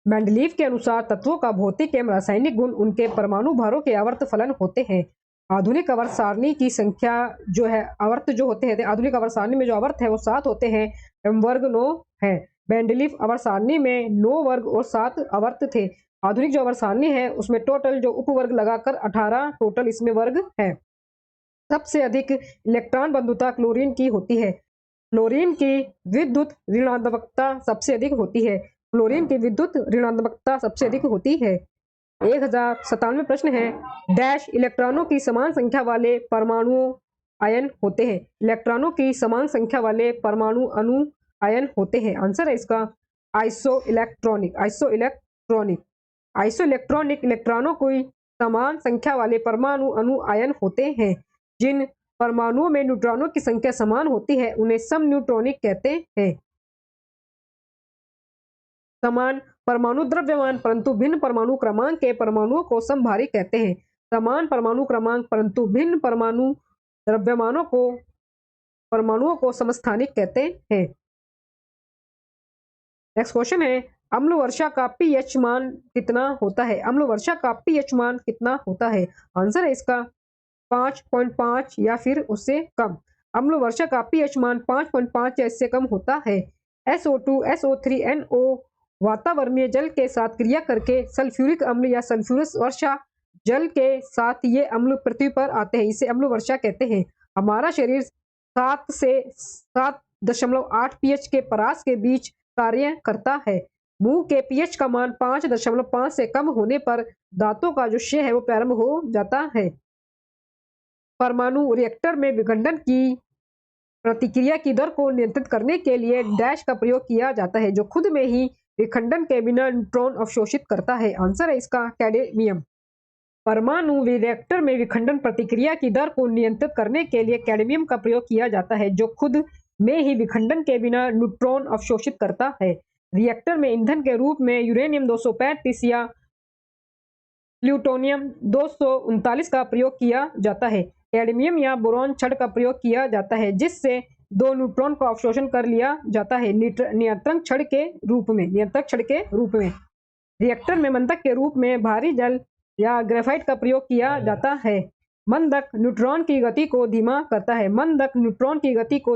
मेंडलीव के अनुसार तत्वों का भौतिक एवं रासायनिक गुण उनके परमाणु भारों के आवर्त फलन होते हैं। आधुनिक आवर्त सारणी की संख्या जो है आवर्त जो होते हैं, आधुनिक आवर्त सारणी में जो आवर्त है वो 7 होते हैं एवं वर्ग 9 है। मेंडलीव आवर्त सारणी में 9 वर्ग और 7 आवर्त थे। आधुनिक जो आवर्त सारणी है उसमें टोटल जो उपवर्ग लगाकर 18 टोटल इसमें वर्ग है। सबसे अधिक इलेक्ट्रॉन बंधुता क्लोरीन की होती है। क्लोरीन की विद्युत ऋणात्मकता सबसे अधिक होती है। क्लोरीन की विद्युत ऋणात्मकता सबसे अधिक होती है। 1097 प्रश्न है, डैश इलेक्ट्रॉनों की समान संख्या वाले परमाणु आयन होते हैं। इलेक्ट्रॉनों की समान संख्या वाले परमाणु अणु आयन होते हैं। आंसर है इसका आइसो इलेक्ट्रॉनिक इलेक्ट्रॉनों की समान संख्या वाले परमाणु अणु आयन होते हैं। जिन परमाणुओं में न्यूट्रॉनों की संख्या समान होती है उन्हें सम न्यूट्रॉनिक कहते हैं। समान परमाणु द्रव्यमान परंतु भिन्न परमाणु क्रमांक के परमाणुओं को समभारी कहते हैं। समान परमाणु क्रमांक परंतु भिन्न परमाणु द्रव्यमानों को परमाणुओं को समस्थानिक कहते हैं। नेक्स्ट क्वेश्चन है, अम्ल वर्षा का पीएच मान कितना होता है? अम्ल वर्षा का पीएच मान कितना होता है? आंसर है इसका 5.5 या फिर उससे कम। अम्ल वर्षा का पीएच मान 5.5 या इससे कम होता है। SO2, SO3, NO वातावरणीय जल के साथ क्रिया करके सल्फ्यूरिक अम्ल या सल्फ्यूरस वर्षा जल के साथ ये अम्ल पृथ्वी पर आते हैं, इसे अम्ल वर्षा कहते हैं। हमारा शरीर 7 से 7.8 पीएच के परास के बीच कार्य करता है। मुंह के पीएच का मान 5.5 से कम होने पर दांतों का जो क्षय है वो प्रारंभ हो जाता है। परमाणु रिएक्टर में विखंडन की प्रतिक्रिया की दर को नियंत्रित करने के लिए डैश का प्रयोग किया जाता है जो खुद में ही विखंडन के बिना न्यूट्रॉन अवशोषित करता है। आंसर है इसका कैडमियम। परमाणु रिएक्टर में विखंडन प्रतिक्रिया की दर को नियंत्रित करने के लिए कैडमियम का प्रयोग किया जाता है जो खुद में ही विखंडन के बिना न्यूट्रॉन अवशोषित करता है। रिएक्टर में ईंधन के रूप में यूरेनियम 235 या प्लूटोनियम 239 का प्रयोग किया जाता है। कैडमियम या बोरॉन छड़ का प्रयोग किया जाता है जिससे 2 न्यूट्रॉन का अवशोषण कर लिया जाता है नियंत्रण छड़ के रूप में। रिएक्टर में मंदक के रूप में भारी जल या ग्रेफाइट का प्रयोग किया जाता है। मंदक न्यूट्रॉन की गति को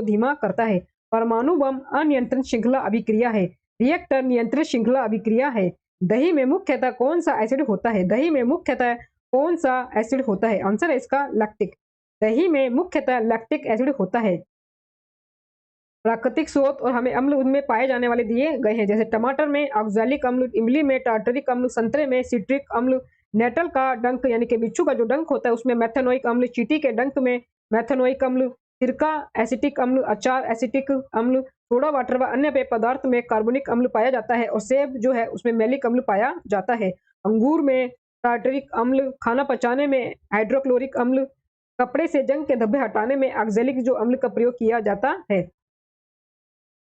धीमा करता है। परमाणु बम अनियंत्रित श्रृंखला अभिक्रिया है। रिएक्टर नियंत्रित श्रृंखला अभिक्रिया है। दही में मुख्यतः कौन सा एसिड होता है? आंसर है इसका लैक्टिक। दही में मुख्यतः लैक्टिक एसिड होता है। प्राकृतिक स्रोत और हमें अम्ल उनमें पाए जाने वाले दिए गए हैं, जैसे टमाटर में ऑक्सैलिक अम्ल, इमली में टार्टरिक अम्ल, संतरे में सिट्रिक अम्ल, नेटल का डंक यानी कि बिच्छू का जो डंक होता है उसमें मेथेनोइक अम्ल, चींटी के डंक में मेथेनोइक अम्ल, सिरका एसिटिक अम्ल, अचार एसिटिक अम्ल, सोडा वाटर व अन्य पेय पदार्थ में कार्बोनिक अम्ल पाया जाता है और सेब जो है उसमें मैलिक अम्ल पाया जाता है। अंगूर में टार्टरिक अम्ल, खाना पचाने में हाइड्रोक्लोरिक अम्ल, कपड़े से जंग के धब्बे हटाने में ऑक्सैलिक जो अम्ल का प्रयोग किया जाता है।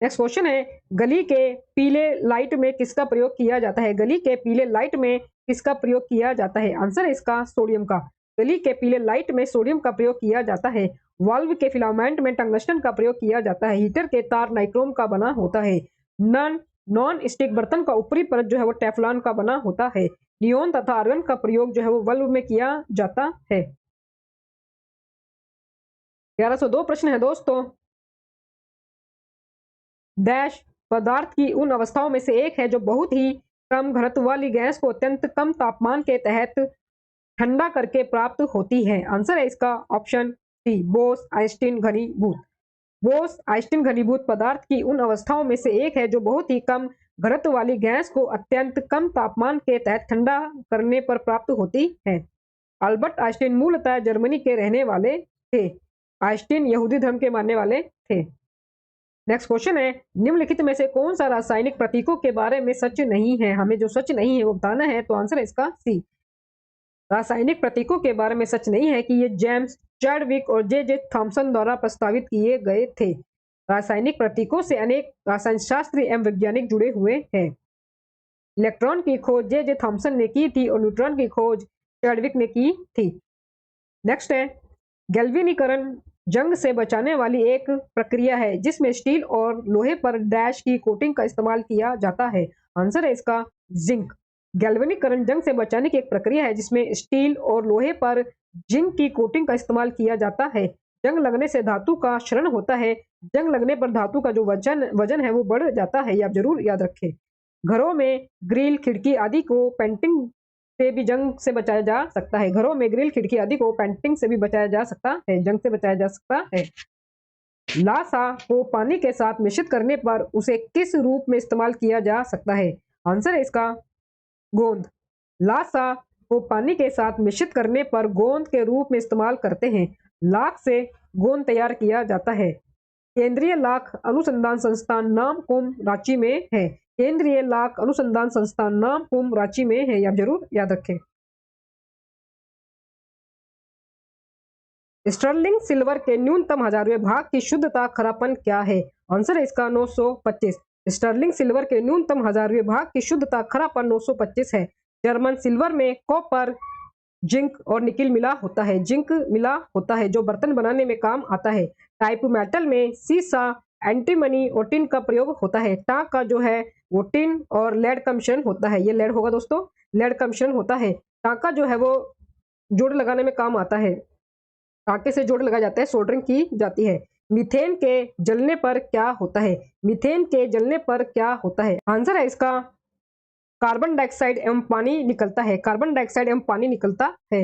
नेक्स्ट क्वेश्चन है, गली के पीले लाइट में किसका प्रयोग किया जाता है? गली के पीले लाइट में किसका प्रयोग किया जाता है? आंसर है इसका सोडियम का। गली के पीले लाइट में सोडियम का प्रयोग किया जाता है। वाल्व के फिलामेंट में टंगस्टन का प्रयोग किया जाता है। हीटर के तार नाइक्रोम का बना होता है। नॉन स्टिक बर्तन का ऊपरी परत जो है वो टेफ्लॉन का बना होता है। नियोन तथा आर्गन का प्रयोग जो है वो वाल्व में किया जाता है। 1102 प्रश्न है दोस्तों। डैश पदार्थ की उन अवस्थाओं में से एक है जो बहुत ही कम घनत्व वाली गैस को अत्यंत कम तापमान के तहत ठंडा करके प्राप्त होती है। आंसर है इसका ऑप्शन सी, बोस आइंस्टीन घनीभूत। बोस आइंस्टीन घनीभूत पदार्थ की उन अवस्थाओं में से एक है जो बहुत ही कम घनत्व वाली गैस को अत्यंत कम तापमान के तहत ठंडा करने पर प्राप्त होती है। अल्बर्ट आइंस्टीन मूलतः जर्मनी के रहने वाले थे। आइंस्टीन यहूदी धर्म के मानने वाले थे। नेक्स्ट क्वेश्चन है, निम्नलिखित में से कौन सा रासायनिक प्रतीकों के बारे में सच नहीं है? हमें जो सच नहीं है वो बताना है, तो आंसर है इसका सी। रासायनिक प्रतीकों के बारे में सच नहीं है कि ये जेम्स चैडविक और जे थॉमसन द्वारा प्रस्तावित किए गए थे। रासायनिक प्रतीकों से अनेक रसायन शास्त्री एवं वैज्ञानिक जुड़े हुए हैं। इलेक्ट्रॉन की खोज जे थॉमसन ने की थी और न्यूट्रॉन की खोज चैडविक ने की थी। नेक्स्ट है, गैल्वेनीकरण जंग से बचाने वाली एक प्रक्रिया है जिसमें स्टील और लोहे पर डैश की कोटिंग का इस्तेमाल किया जाता है। आंसर है इसका जिंक। गैल्वेनीकरण जंग से बचाने की एक प्रक्रिया है जिसमें स्टील और लोहे पर जिंक की कोटिंग का इस्तेमाल किया जाता है। जंग लगने से धातु का क्षरण होता है। जंग लगने पर धातु का जो वजन है वो बढ़ जाता है, ये आप जरूर याद रखें। घरों में ग्रिल, खिड़की आदि को पेंटिंग से भी जंग से बचाया जा सकता है। घरों में ग्रिल, खिड़की आदि को पेंटिंग से भी बचाया जा सकता है, जंग से बचाया जा सकता है। लासा को पानी के साथ मिश्रित करने पर उसे किस रूप में इस्तेमाल किया जा सकता है? आंसर है इसका गोंद। लासा को पानी के साथ मिश्रित करने पर गोंद के रूप में इस्तेमाल करते हैं। लाख से गोंद तैयार किया जाता है। केंद्रीय लाख अनुसंधान संस्थान नामकुम रांची में है। केंद्रीय लाख अनुसंधान संस्थान नामकुम रांची में है, आप जरूर याद रखें। स्टर्लिंग सिल्वर के न्यूनतम 1000वें भाग की शुद्धता खरापन क्या है? आंसर है इसका 925। स्टर्लिंग सिल्वर के न्यूनतम 1000वें भाग की शुद्धता खरापन 925 है। जर्मन सिल्वर में कॉपर, जिंक और निकिल मिला होता है। जिंक मिला होता है जो बर्तन बनाने में काम आता है। टाइप मेटल में सीसा, एंटीमनी और टिन का प्रयोग होता है। टांक का जो है वो टिन और लेड का मिश्रण होता है। ये लेड होगा दोस्तों, लेड का मिश्रण होता है। टांका जो है वो जोड़ लगाने में काम आता है। टांके से जोड़ लगाया जाता है, सोल्डरिंग की जाती है। मीथेन के जलने पर क्या होता है? मीथेन के जलने पर क्या होता है? आंसर है इसका कार्बन डाइऑक्साइड एवं पानी निकलता है। कार्बन डाइऑक्साइड एवं पानी निकलता है।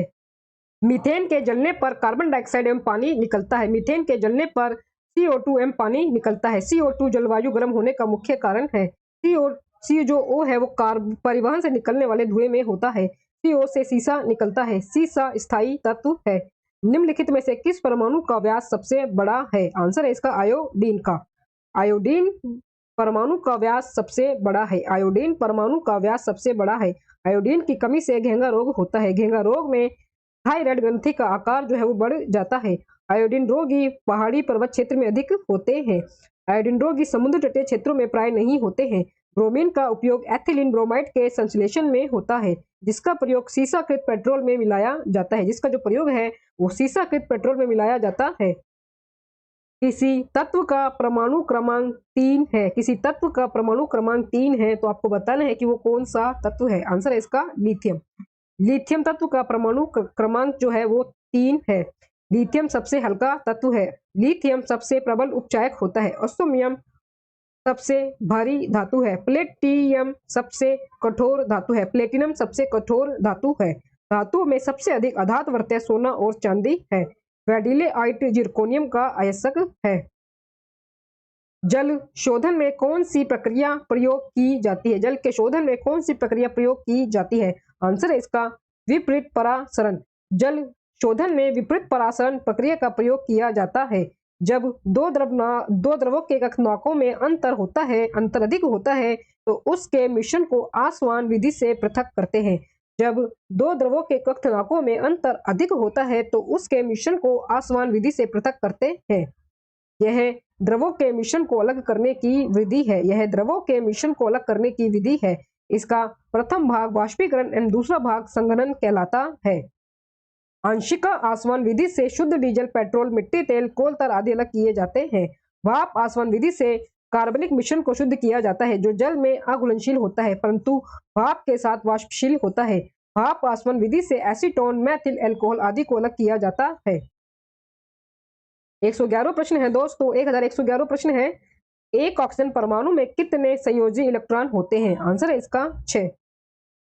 मीथेन के जलने पर कार्बन डाइऑक्साइड एवं पानी निकलता है। मीथेन के जलने पर CO2 एवं पानी निकलता है। CO2 जलवायु गर्म होने का मुख्य कारण है। सी जो O है वो परिवहन से निकलने वाले धुएं में होता है। CO से सीसा निकलता है। सीसा स्थायी तत्व है। निम्नलिखित में से किस परमाणु का व्यास सबसे बड़ा है? आंसर है इसका आयोडीन का। आयोडीन परमाणु का व्यास सबसे बड़ा है। आयोडीन परमाणु का व्यास सबसे बड़ा है। आयोडीन की कमी से घेंगा रोग होता है। घेंगा रोग में थायराइड ग्रंथि का आकार जो है वो बढ़ जाता है। आयोडीन रोगी पहाड़ी पर्वत क्षेत्र में अधिक होते हैं। आयोडीन रोगी समुद्र तटीय क्षेत्रों में प्राय नहीं होते हैं। ब्रोमीन का उपयोग एथिलीन ब्रोमाइड के संश्लेषण में होता है, जिसका प्रयोग सीसाकृत पेट्रोल में मिलाया जाता है। जिसका जो प्रयोग है वो सीसाकृत पेट्रोल में मिलाया जाता है। किसी तत्व का परमाणु क्रमांक 3 है। किसी तत्व का परमाणु क्रमांक 3 है तो आपको बताना है कि वो कौन सा तत्व है। आंसर है इसका लिथियम। लिथियम तत्व का परमाणु क्रमांक जो है वो 3 है। लिथियम सबसे हल्का तत्व है। लिथियम सबसे प्रबल उपचायक होता है। ऑस्मियम सबसे भारी धातु है। प्लेटियम सबसे कठोर धातु है। प्लेटिनम सबसे कठोर धातु है। धातुओं में सबसे अधिक अधातवर्त्य सोना और चांदी है। वेडिलेआइट जिरकोनियम का अयस्क है। जल शोधन में कौन सी प्रक्रिया प्रयोग की जाती है? जल के शोधन में कौन सी प्रक्रिया प्रयोग की जाती है? आंसर है इसका विपरीत परासरण। जल शोधन में विपरीत परासरण प्रक्रिया का प्रयोग किया जाता है। जब दो द्रवों के कक्षनाकों में अंतर अधिक होता है तो उसके मिश्रण को आसवन विधि से पृथक करते हैं। जब दो द्रवों के कक्षनाकों में अंतर अधिक होता है तो उसके मिश्रण को आसवन विधि से पृथक करते हैं। यह द्रवों के मिश्रण को अलग करने की विधि है। यह द्रवों के मिश्रण को अलग करने की विधि है। इसका प्रथम भाग वाष्पीकरण एवं दूसरा भाग संघनन कहलाता है। आंशिक आसवन विधि से शुद्ध डीजल, पेट्रोल, मिट्टी तेल, कोल तर आदि अलग किए जाते हैं। भाप आसवन विधि से कार्बनिक मिश्रण को शुद्ध किया जाता है जो जल में अघुलनशील होता है परंतु भाप के साथ वाष्पशील होता है। भाप आसवन विधि से एसीटोन, मैथिल एल्कोहल आदि को अलग किया जाता है। 111 प्रश्न है दोस्तों। 1111 प्रश्न है। एक ऑक्सीजन परमाणु में कितने संयोजी इलेक्ट्रॉन होते हैं? आंसर है इसका 6।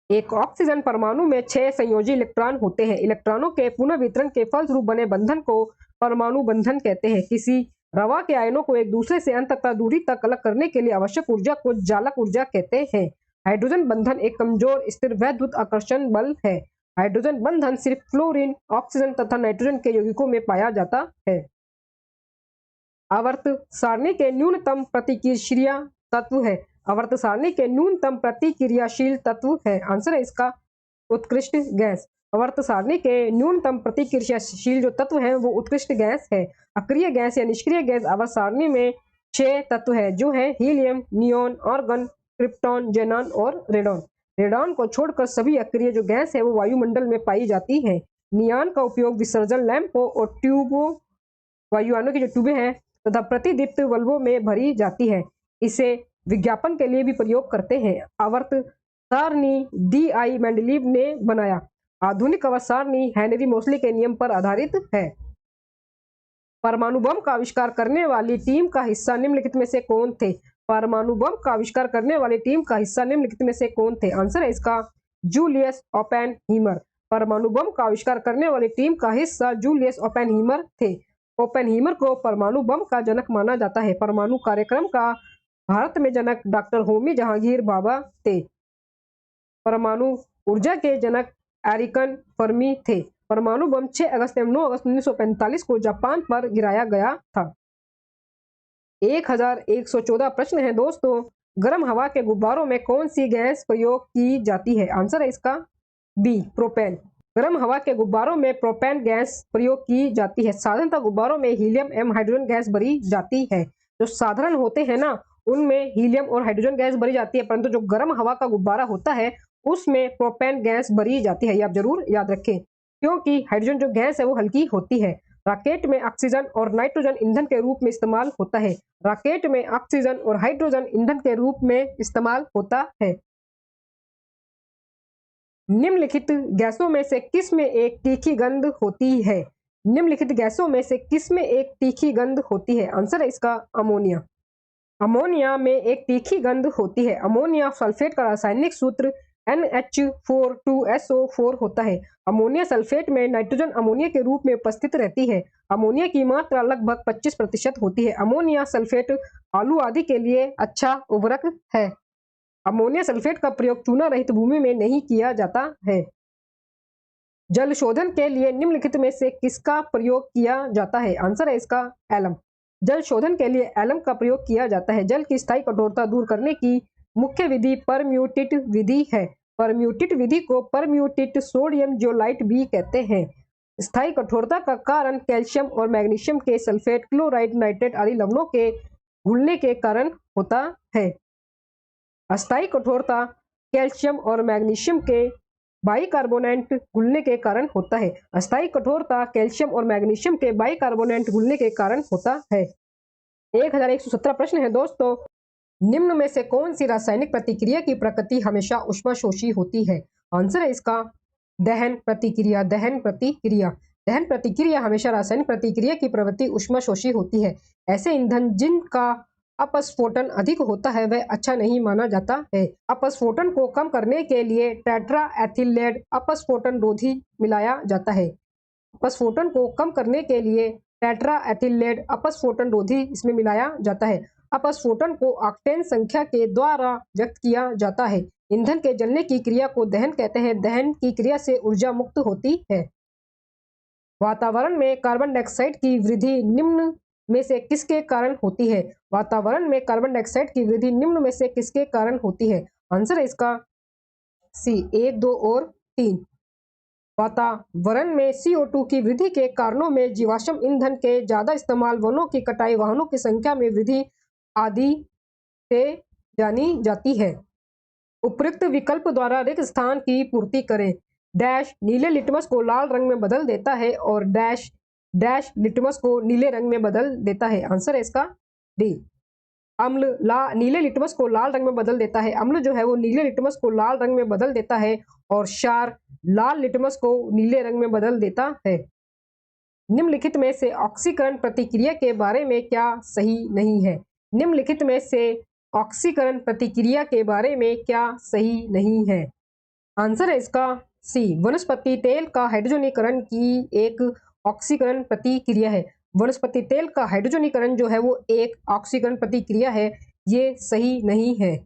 एक ऑक्सीजन परमाणु में 6 संयोजी इलेक्ट्रॉन होते हैं। इलेक्ट्रॉनों के पुनः वितरण के फलस्वरूप बने बंधन को परमाणु बंधन कहते हैं। किसी रवा के आयनों को एक दूसरे से अनंत दूरी तक अलग करने के लिए आवश्यक ऊर्जा को जालक ऊर्जा कहते हैं। हाइड्रोजन बंधन एक कमजोर स्थिर वैद्युत आकर्षण बल है। हाइड्रोजन बंधन सिर्फ फ्लोरीन, ऑक्सीजन तथा नाइट्रोजन के यौगिकों में पाया जाता है। आवर्त सारणी के न्यूनतम प्रतिक्रिया तत्व है। आवर्त सारणी के न्यूनतम प्रतिक्रियाशील तत्व है। आंसर है इसका उत्कृष्ट गैस। आवर्त सारणी के न्यूनतम प्रतिक्रियाशील जो तत्व है वो उत्कृष्ट गैस है। अक्रिय गैस या निष्क्रिय गैस आवर्त सारणी में 6 तत्व है जो है helium, neon, argon, krypton, xenon और रेडॉन। रेडॉन को छोड़कर सभी अक्रिय जो गैस है वो वायुमंडल में पाई जाती है। नियान का उपयोग विसर्जन लैंपों और ट्यूबों, वायुयानों की जो ट्यूबें हैं तथा प्रतिदीप्त बल्बों में भरी जाती है। इसे विज्ञापन के लिए भी प्रयोग करते हैं। आवर्त सारणी डी.आई. मेंडलीव ने बनाया। आधुनिक आवर्त सारणी हेनरी मोसले के नियम पर आधारित है। परमाणु बम का आविष्कार करने वाली टीम का हिस्सा निम्नलिखित में से कौन थे? परमाणु बम का आविष्कार करने वाली टीम का हिस्सा निम्नलिखित में से कौन थे? आंसर है इसका जूलियस ओपेनहीमर। परमाणु बम का आविष्कार करने वाली टीम का हिस्सा जूलियस ओपेनहीमर थे। ओपेनहीमर को परमाणु बम का जनक माना जाता है। परमाणु कार्यक्रम का भारत में जनक डॉक्टर होमी जहांगीर भाभा थे। परमाणु ऊर्जा के जनक एरिकन फर्मी थे। परमाणु बम 6 अगस्त एवं 9 अगस्त 1945 को जापान पर गिराया गया था। 1114 प्रश्न है दोस्तों। गर्म हवा के गुब्बारों में कौन सी गैस प्रयोग की जाती है? आंसर है इसका बी, प्रोपेन। गर्म हवा के गुब्बारों में प्रोपेन गैस प्रयोग की जाती है। साधारणतः गुब्बारों में हीलियम एवं हाइड्रोजन गैस भरी जाती है। जो साधारण होते हैं ना, उनमें हीलियम और हाइड्रोजन गैस भरी जाती है, परंतु जो गर्म हवा का गुब्बारा होता है उसमें प्रोपेन गैस भरी जाती है। ये आप जरूर याद रखें, क्योंकि हाइड्रोजन जो गैस है वो हल्की होती है। रॉकेट में ऑक्सीजन और नाइट्रोजन ईंधन के रूप में इस्तेमाल होता है। रॉकेट में ऑक्सीजन और हाइड्रोजन ईंधन के रूप में इस्तेमाल होता है। निम्नलिखित गैसों में से किस में एक तीखी गंध होती है? निम्नलिखित गैसों में से किस में एक तीखी गंध होती है? आंसर है इसका अमोनिया। अमोनिया में एक तीखी गंध होती है। अमोनिया सल्फेट का रासायनिक सूत्र NH42SO4 होता है। अमोनिया सल्फेट में नाइट्रोजन अमोनिया के रूप में उपस्थित रहती है। अमोनिया की मात्रा लगभग 25% होती है। अमोनिया सल्फेट आलू आदि के लिए अच्छा उर्वरक है। अमोनिया सल्फेट का प्रयोग चूना रहित भूमि में नहीं किया जाता है। जल शोधन के लिए निम्नलिखित में से किसका प्रयोग किया जाता है? आंसर है इसका एलम। जल शोधन के लिए एलम का प्रयोग किया जाता है। जल की स्थायी कठोरता दूर करने की मुख्य विधि परम्यूटेट विधि है। परम्यूटेट विधि को परम्यूटेट सोडियम जियोलाइट भी कहते हैं। स्थायी कठोरता का कारण कैल्शियम और मैग्नीशियम के सल्फेट, क्लोराइड, नाइट्रेट आदि लवणों के घुलने के कारण होता है। अस्थायी कठोरता कैल्शियम और मैग्नीशियम के बाइकार्बोनेट घुलने के कारण होता है। अस्थायी कठोरता कैल्शियम और मैग्नीशियम के बाइकार्बोनेट घुलने के कारण होता है। 1117 प्रश्न है दोस्तों। निम्न में से कौन सी रासायनिक प्रतिक्रिया की प्रकृति हमेशा ऊष्माशोषी होती है? आंसर है इसका दहन प्रतिक्रिया। दहन प्रतिक्रिया दहन प्रतिक्रिया हमेशा रासायनिक प्रतिक्रिया की प्रवृत्ति ऊष्माशोषी होती है। ऐसे ईंधन जिनका अपस्फोटन अधिक होता है वह अच्छा नहीं माना जाता है। अपस्फोटन को कम करने के लिए टेट्रा एथिलेट अपस्फोटन रोधी मिलाया जाता है। अपस्फोटन को कम करने के लिए टेट्रा एथिलेट अपस्फोटन रोधी इसमें मिलाया जाता है। अपस्फोटन को ऑक्टेन संख्या के द्वारा व्यक्त किया जाता है। ईंधन के जलने की क्रिया को दहन कहते हैं। दहन की क्रिया से ऊर्जा मुक्त होती है। वातावरण में कार्बन डाइऑक्साइड की वृद्धि निम्न में से किसके कारण होती है? वातावरण में कार्बन डाइऑक्साइड की वृद्धि निम्न में से किसके कारण होती है? आंसर है इसका सी 1, 2 और 3। वातावरण में CO2 की वृद्धि के कारणों में जीवाश्म ईंधन के ज्यादा इस्तेमाल, वनों की कटाई, वाहनों की संख्या में वृद्धि आदि से जानी जाती है। उपयुक्त विकल्प द्वारा रिक्त स्थान की पूर्ति करें। डैश नीले लिटमस को लाल रंग में बदल देता है और डैश डैश लिटमस को नीले रंग में बदल देता है। आंसर है इसका डी। अम्ल नीले लिटमस को लाल रंग में बदल देता है। अम्ल जो है वो नीले लिटमस को लाल रंग में बदल देता है और क्षार लाल लिटमस को नीले रंग में बदल देता है। निम्नलिखित में से ऑक्सीकरण प्रतिक्रिया के बारे में क्या सही नहीं है? निम्नलिखित में से ऑक्सीकरण प्रतिक्रिया के बारे में क्या सही नहीं है? आंसर है इसका सी। वनस्पति तेल का हाइड्रोजनीकरण की एक ऑक्सीकरण प्रतिक्रिया है। वनस्पति तेल का हाइड्रोजनीकरण जो है वो एक ऑक्सीकरण प्रतिक्रिया है। ये सही नहीं है।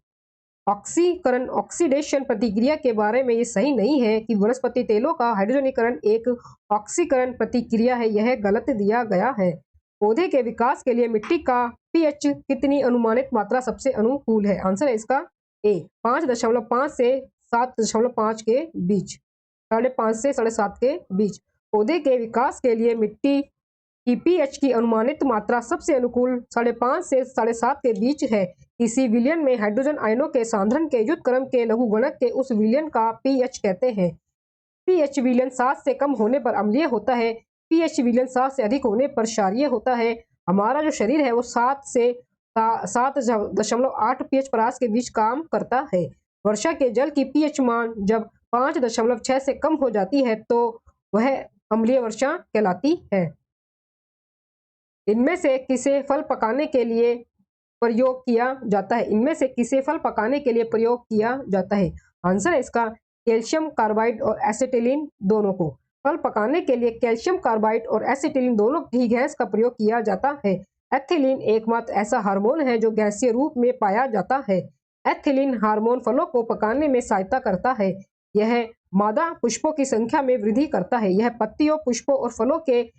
ऑक्सीकरण ऑक्सीडेशन प्रतिक्रिया के बारे में ये सही नहीं है कि वनस्पति तेलों का हाइड्रोजनीकरण एक ऑक्सीकरण प्रतिक्रिया है। यह गलत दिया गया है। पौधे के विकास के लिए मिट्टी का पीएच कितनी अनुमानित मात्रा सबसे अनुकूल है? आंसर है इसका ए 5.5 से 7.5 के बीच, 5.5 से 7.5 के बीच। पौधे के विकास के लिए मिट्टी की पीएच की अनुमानित मात्रा सबसे अनुकूल 5.5 से 7.5 के बीच है। किसी विलयन में हाइड्रोजन आयनों के सांद्रण के युद्धक्रम के लघुगणक के उस विलयन का पीएच कहते हैं। पीएच विलयन 7 से कम होने पर अम्लीय होता है। पीएच विलयन 7 से अधिक होने पर क्षारीय होता है। हमारा जो शरीर है वो 7 से 7.8 पीएच परास के बीच काम करता है। वर्षा के जल की पीएच मान जब 5.6 से कम हो जाती है तो वह अम्लीय वर्षा कहलाती है। इनमें से किसे फल पकाने के लिए प्रयोग किया जाता है? इनमें से किसे फल पकाने के लिए प्रयोग किया जाता है? आंसर है इसका कैल्शियम कार्बाइड और एसिटिलीन दोनों को। फल पकाने के लिए कैल्शियम कार्बाइड और एसिटिलीन दोनों ही गैस का प्रयोग किया जाता है। एथिलीन एकमात्र ऐसा हार्मोन है जो गैसीय रूप में पाया जाता है। एथिलीन हार्मोन फलों को पकाने में सहायता करता है। यह मादा पुष्पों की संख्या में वृद्धि करता है। यह पत्तियों, पुष्पों और फलों के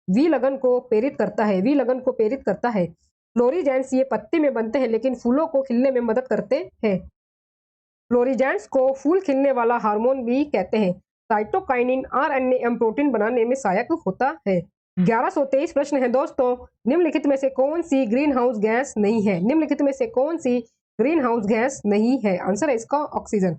विलगन को प्रेरित करता है। फ्लोरीजेंस ये पत्ती में बनते हैं लेकिन फूलों को खिलने में मदद करते हैं। फ्लोरीजेंस को फूल खिलने वाला हार्मोन भी कहते हैं। साइटोकाइनिन आरएनए एवं प्रोटीन बनाने में सहायक होता है। 1123 प्रश्न है दोस्तों, निम्नलिखित में से कौन सी ग्रीन हाउस गैस नहीं है? निम्नलिखित में से कौन सी ग्रीन हाउस गैस नहीं है? आंसर है इसका ऑक्सीजन।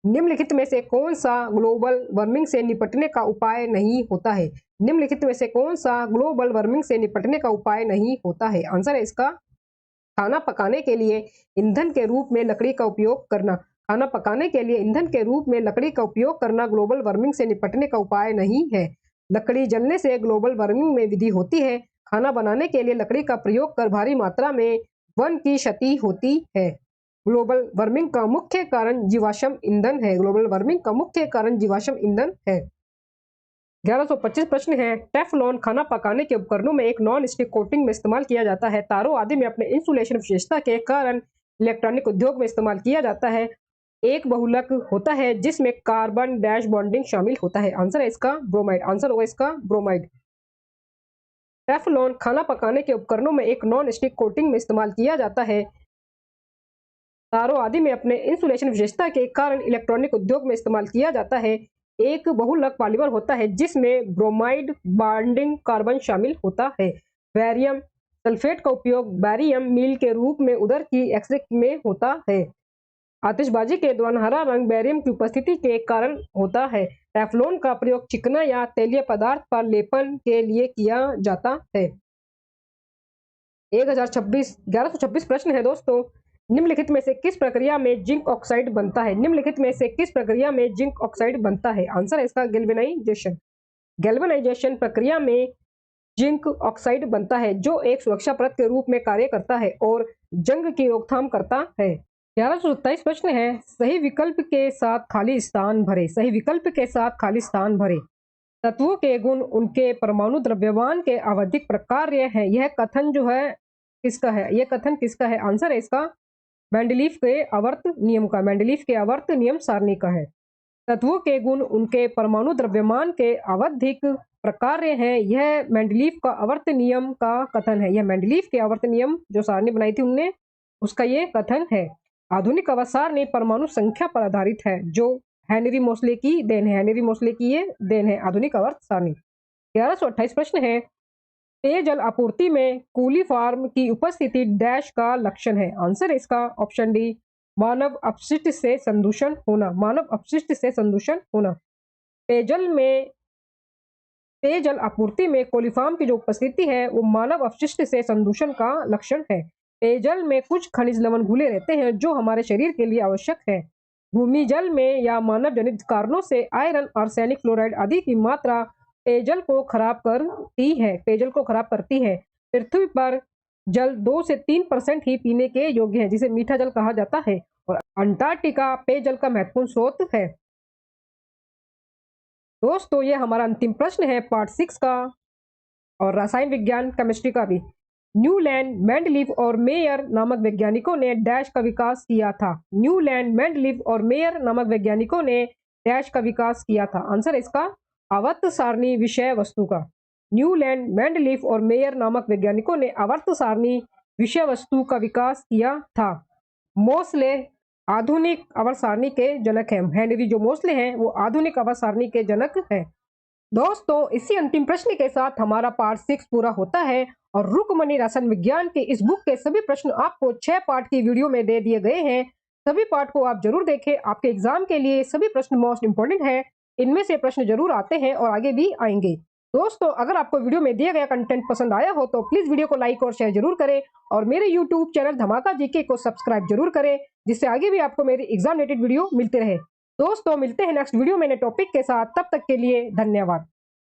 निम्नलिखित में से कौन सा ग्लोबल वार्मिंग से निपटने का उपाय नहीं होता है? निम्नलिखित में से कौन सा ग्लोबल वार्मिंग से निपटने का उपाय नहीं होता है? आंसर है इसका खाना पकाने के लिए ईंधन के रूप में लकड़ी का उपयोग करना। खाना पकाने के लिए ईंधन के रूप में लकड़ी का उपयोग करना ग्लोबल वार्मिंग से निपटने का उपाय नहीं है। लकड़ी जलने से ग्लोबल वार्मिंग में वृद्धि होती है। खाना बनाने के लिए लकड़ी का प्रयोग कर भारी मात्रा में वन की क्षति होती है। ग्लोबल वार्मिंग का मुख्य कारण जीवाश्म ईंधन है। ग्लोबल वार्मिंग का मुख्य कारण जीवाश्म ईंधन है। 1125 प्रश्न है, टेफ्लॉन खाना पकाने के उपकरणों में एक नॉन स्टिक कोटिंग में इस्तेमाल किया जाता है। तारों आदि में अपने इंसुलेशन विशेषता के कारण इलेक्ट्रॉनिक उद्योग में इस्तेमाल किया जाता है। एक बहुलक होता है जिसमें कार्बन डैश बॉन्डिंग शामिल होता है। आंसर है इसका ब्रोमाइड। आंसर होगा इसका ब्रोमाइड। टेफ्लॉन खाना पकाने के उपकरणों में एक नॉन स्टिक कोटिंग में इस्तेमाल किया जाता है। तारों आदि में अपने इंसुलेशन विशेषता के कारण इलेक्ट्रॉनिक उद्योग में इस्तेमाल किया जाता है। एक बहुलक पॉलीमर होता है जिसमें ब्रोमाइड बॉन्डिंग कार्बन शामिल होता है। बैरियम सल्फेट का उपयोग बैरियम मील के रूप में उदर की एक्सरे में होता है। आतिशबाजी के दौरान हरा रंग बैरियम की उपस्थिति के कारण होता है। टेफ्लॉन का प्रयोग चिकना या तेलीय पदार्थ पर लेपन के लिए किया जाता है। 1126 प्रश्न है दोस्तों, निम्नलिखित में से किस प्रक्रिया में जिंक ऑक्साइड बनता है? निम्नलिखित में से किस प्रक्रिया में जिंक ऑक्साइड बनता है? आंसर है इसका गैल्वेनाइजेशन। गैल्वेनाइजेशन प्रक्रिया में जिंक ऑक्साइड बनता है जो एक सुरक्षा परत के रूप में कार्य करता है और जंग की रोकथाम करता है। 1127 प्रश्न है, सही विकल्प के साथ खाली स्थान भरे। सही विकल्प के साथ खाली स्थान भरे। तत्वों के गुण उनके परमाणु द्रव्यमान के आवधिक प्रकार्य है। यह कथन जो है किसका है? यह कथन किसका है? आंसर है इसका मेंडलीफ के आवर्त नियम का। मेंडलीफ के आवर्त नियम सारणी का है। तत्वों के गुण उनके परमाणु द्रव्यमान के आवधिक प्रकार्य है। यह मेंडलीफ का आवर्त नियम का कथन है। यह मेंडलीफ के आवर्त नियम जो सारणी बनाई थी उनने, उसका ये कथन है। आधुनिक आवर्त सारणी परमाणु संख्या पर आधारित है जो हेनरी मोसले की देन है। हेनरी मोसले की ये देन है आधुनिक आवर्त सारणी। 1128 प्रश्न है, पेयजल आपूर्ति में कूलीफॉर्म की उपस्थिति डैश का लक्षण है। आंसर है इसका ऑप्शन डी, मानव अपशिष्ट से संदूषण होना। मानव अपशिष्ट से संदूषण होना। पेयजल आपूर्ति में कोलीफॉर्म की जो उपस्थिति है वो मानव अपशिष्ट से संदूषण का लक्षण है। पेयजल में कुछ खनिज लवण घुले रहते हैं जो हमारे शरीर के लिए आवश्यक है। भूमि जल में या मानव जनित कारणों से आयरन, आर्सेनिक, फ्लोराइड आदि की मात्रा पेयजल को खराब करती है। पेयजल को खराब करती है। पृथ्वी पर जल 2 से 3% ही पीने के योग्य है जिसे मीठा जल कहा जाता है और अंटार्कटिका पेयजल का महत्वपूर्ण स्रोत है। दोस्तों ये हमारा अंतिम प्रश्न है पार्ट 6 का और रसायन विज्ञान केमिस्ट्री का भी। न्यूलैंड, मेंडलीव और मेयर नामक वैज्ञानिकों ने डैश का विकास किया था। न्यूलैंड, मेंडलीव और मेयर नामक वैज्ञानिकों ने डैश का विकास किया था। आंसर इसका आवर्त सारणी विषय वस्तु का। न्यूलैंड, मेंडलीव और मेयर नामक वैज्ञानिकों ने आवर्त सारणी विषय वस्तु का विकास किया था। मोसले आधुनिक आवर्त सारणी के जनक हैं। हेनरी जो मोसले हैं वो आधुनिक आवर्त सारणी के जनक हैं। दोस्तों इसी अंतिम प्रश्न के साथ हमारा पार्ट 6 पूरा होता है और रुक्मणी रसायन विज्ञान के इस बुक के सभी प्रश्न आपको 6 पार्ट की वीडियो में दे दिए गए हैं। सभी पार्ट को आप जरूर देखें। आपके एग्जाम के लिए सभी प्रश्न मोस्ट इंपोर्टेंट है। इनमें से प्रश्न जरूर आते हैं और आगे भी आएंगे। दोस्तों अगर आपको वीडियो में दिया गया कंटेंट पसंद आया हो तो प्लीज वीडियो को लाइक और शेयर जरूर करें और मेरे यूट्यूब चैनल धमाका जीके को सब्सक्राइब जरूर करें जिससे आगे भी आपको मेरी एग्जाम रिलेटेड वीडियो मिलते रहे। दोस्तों मिलते हैं नेक्स्ट वीडियो में नए टॉपिक के साथ। तब तक के लिए धन्यवाद।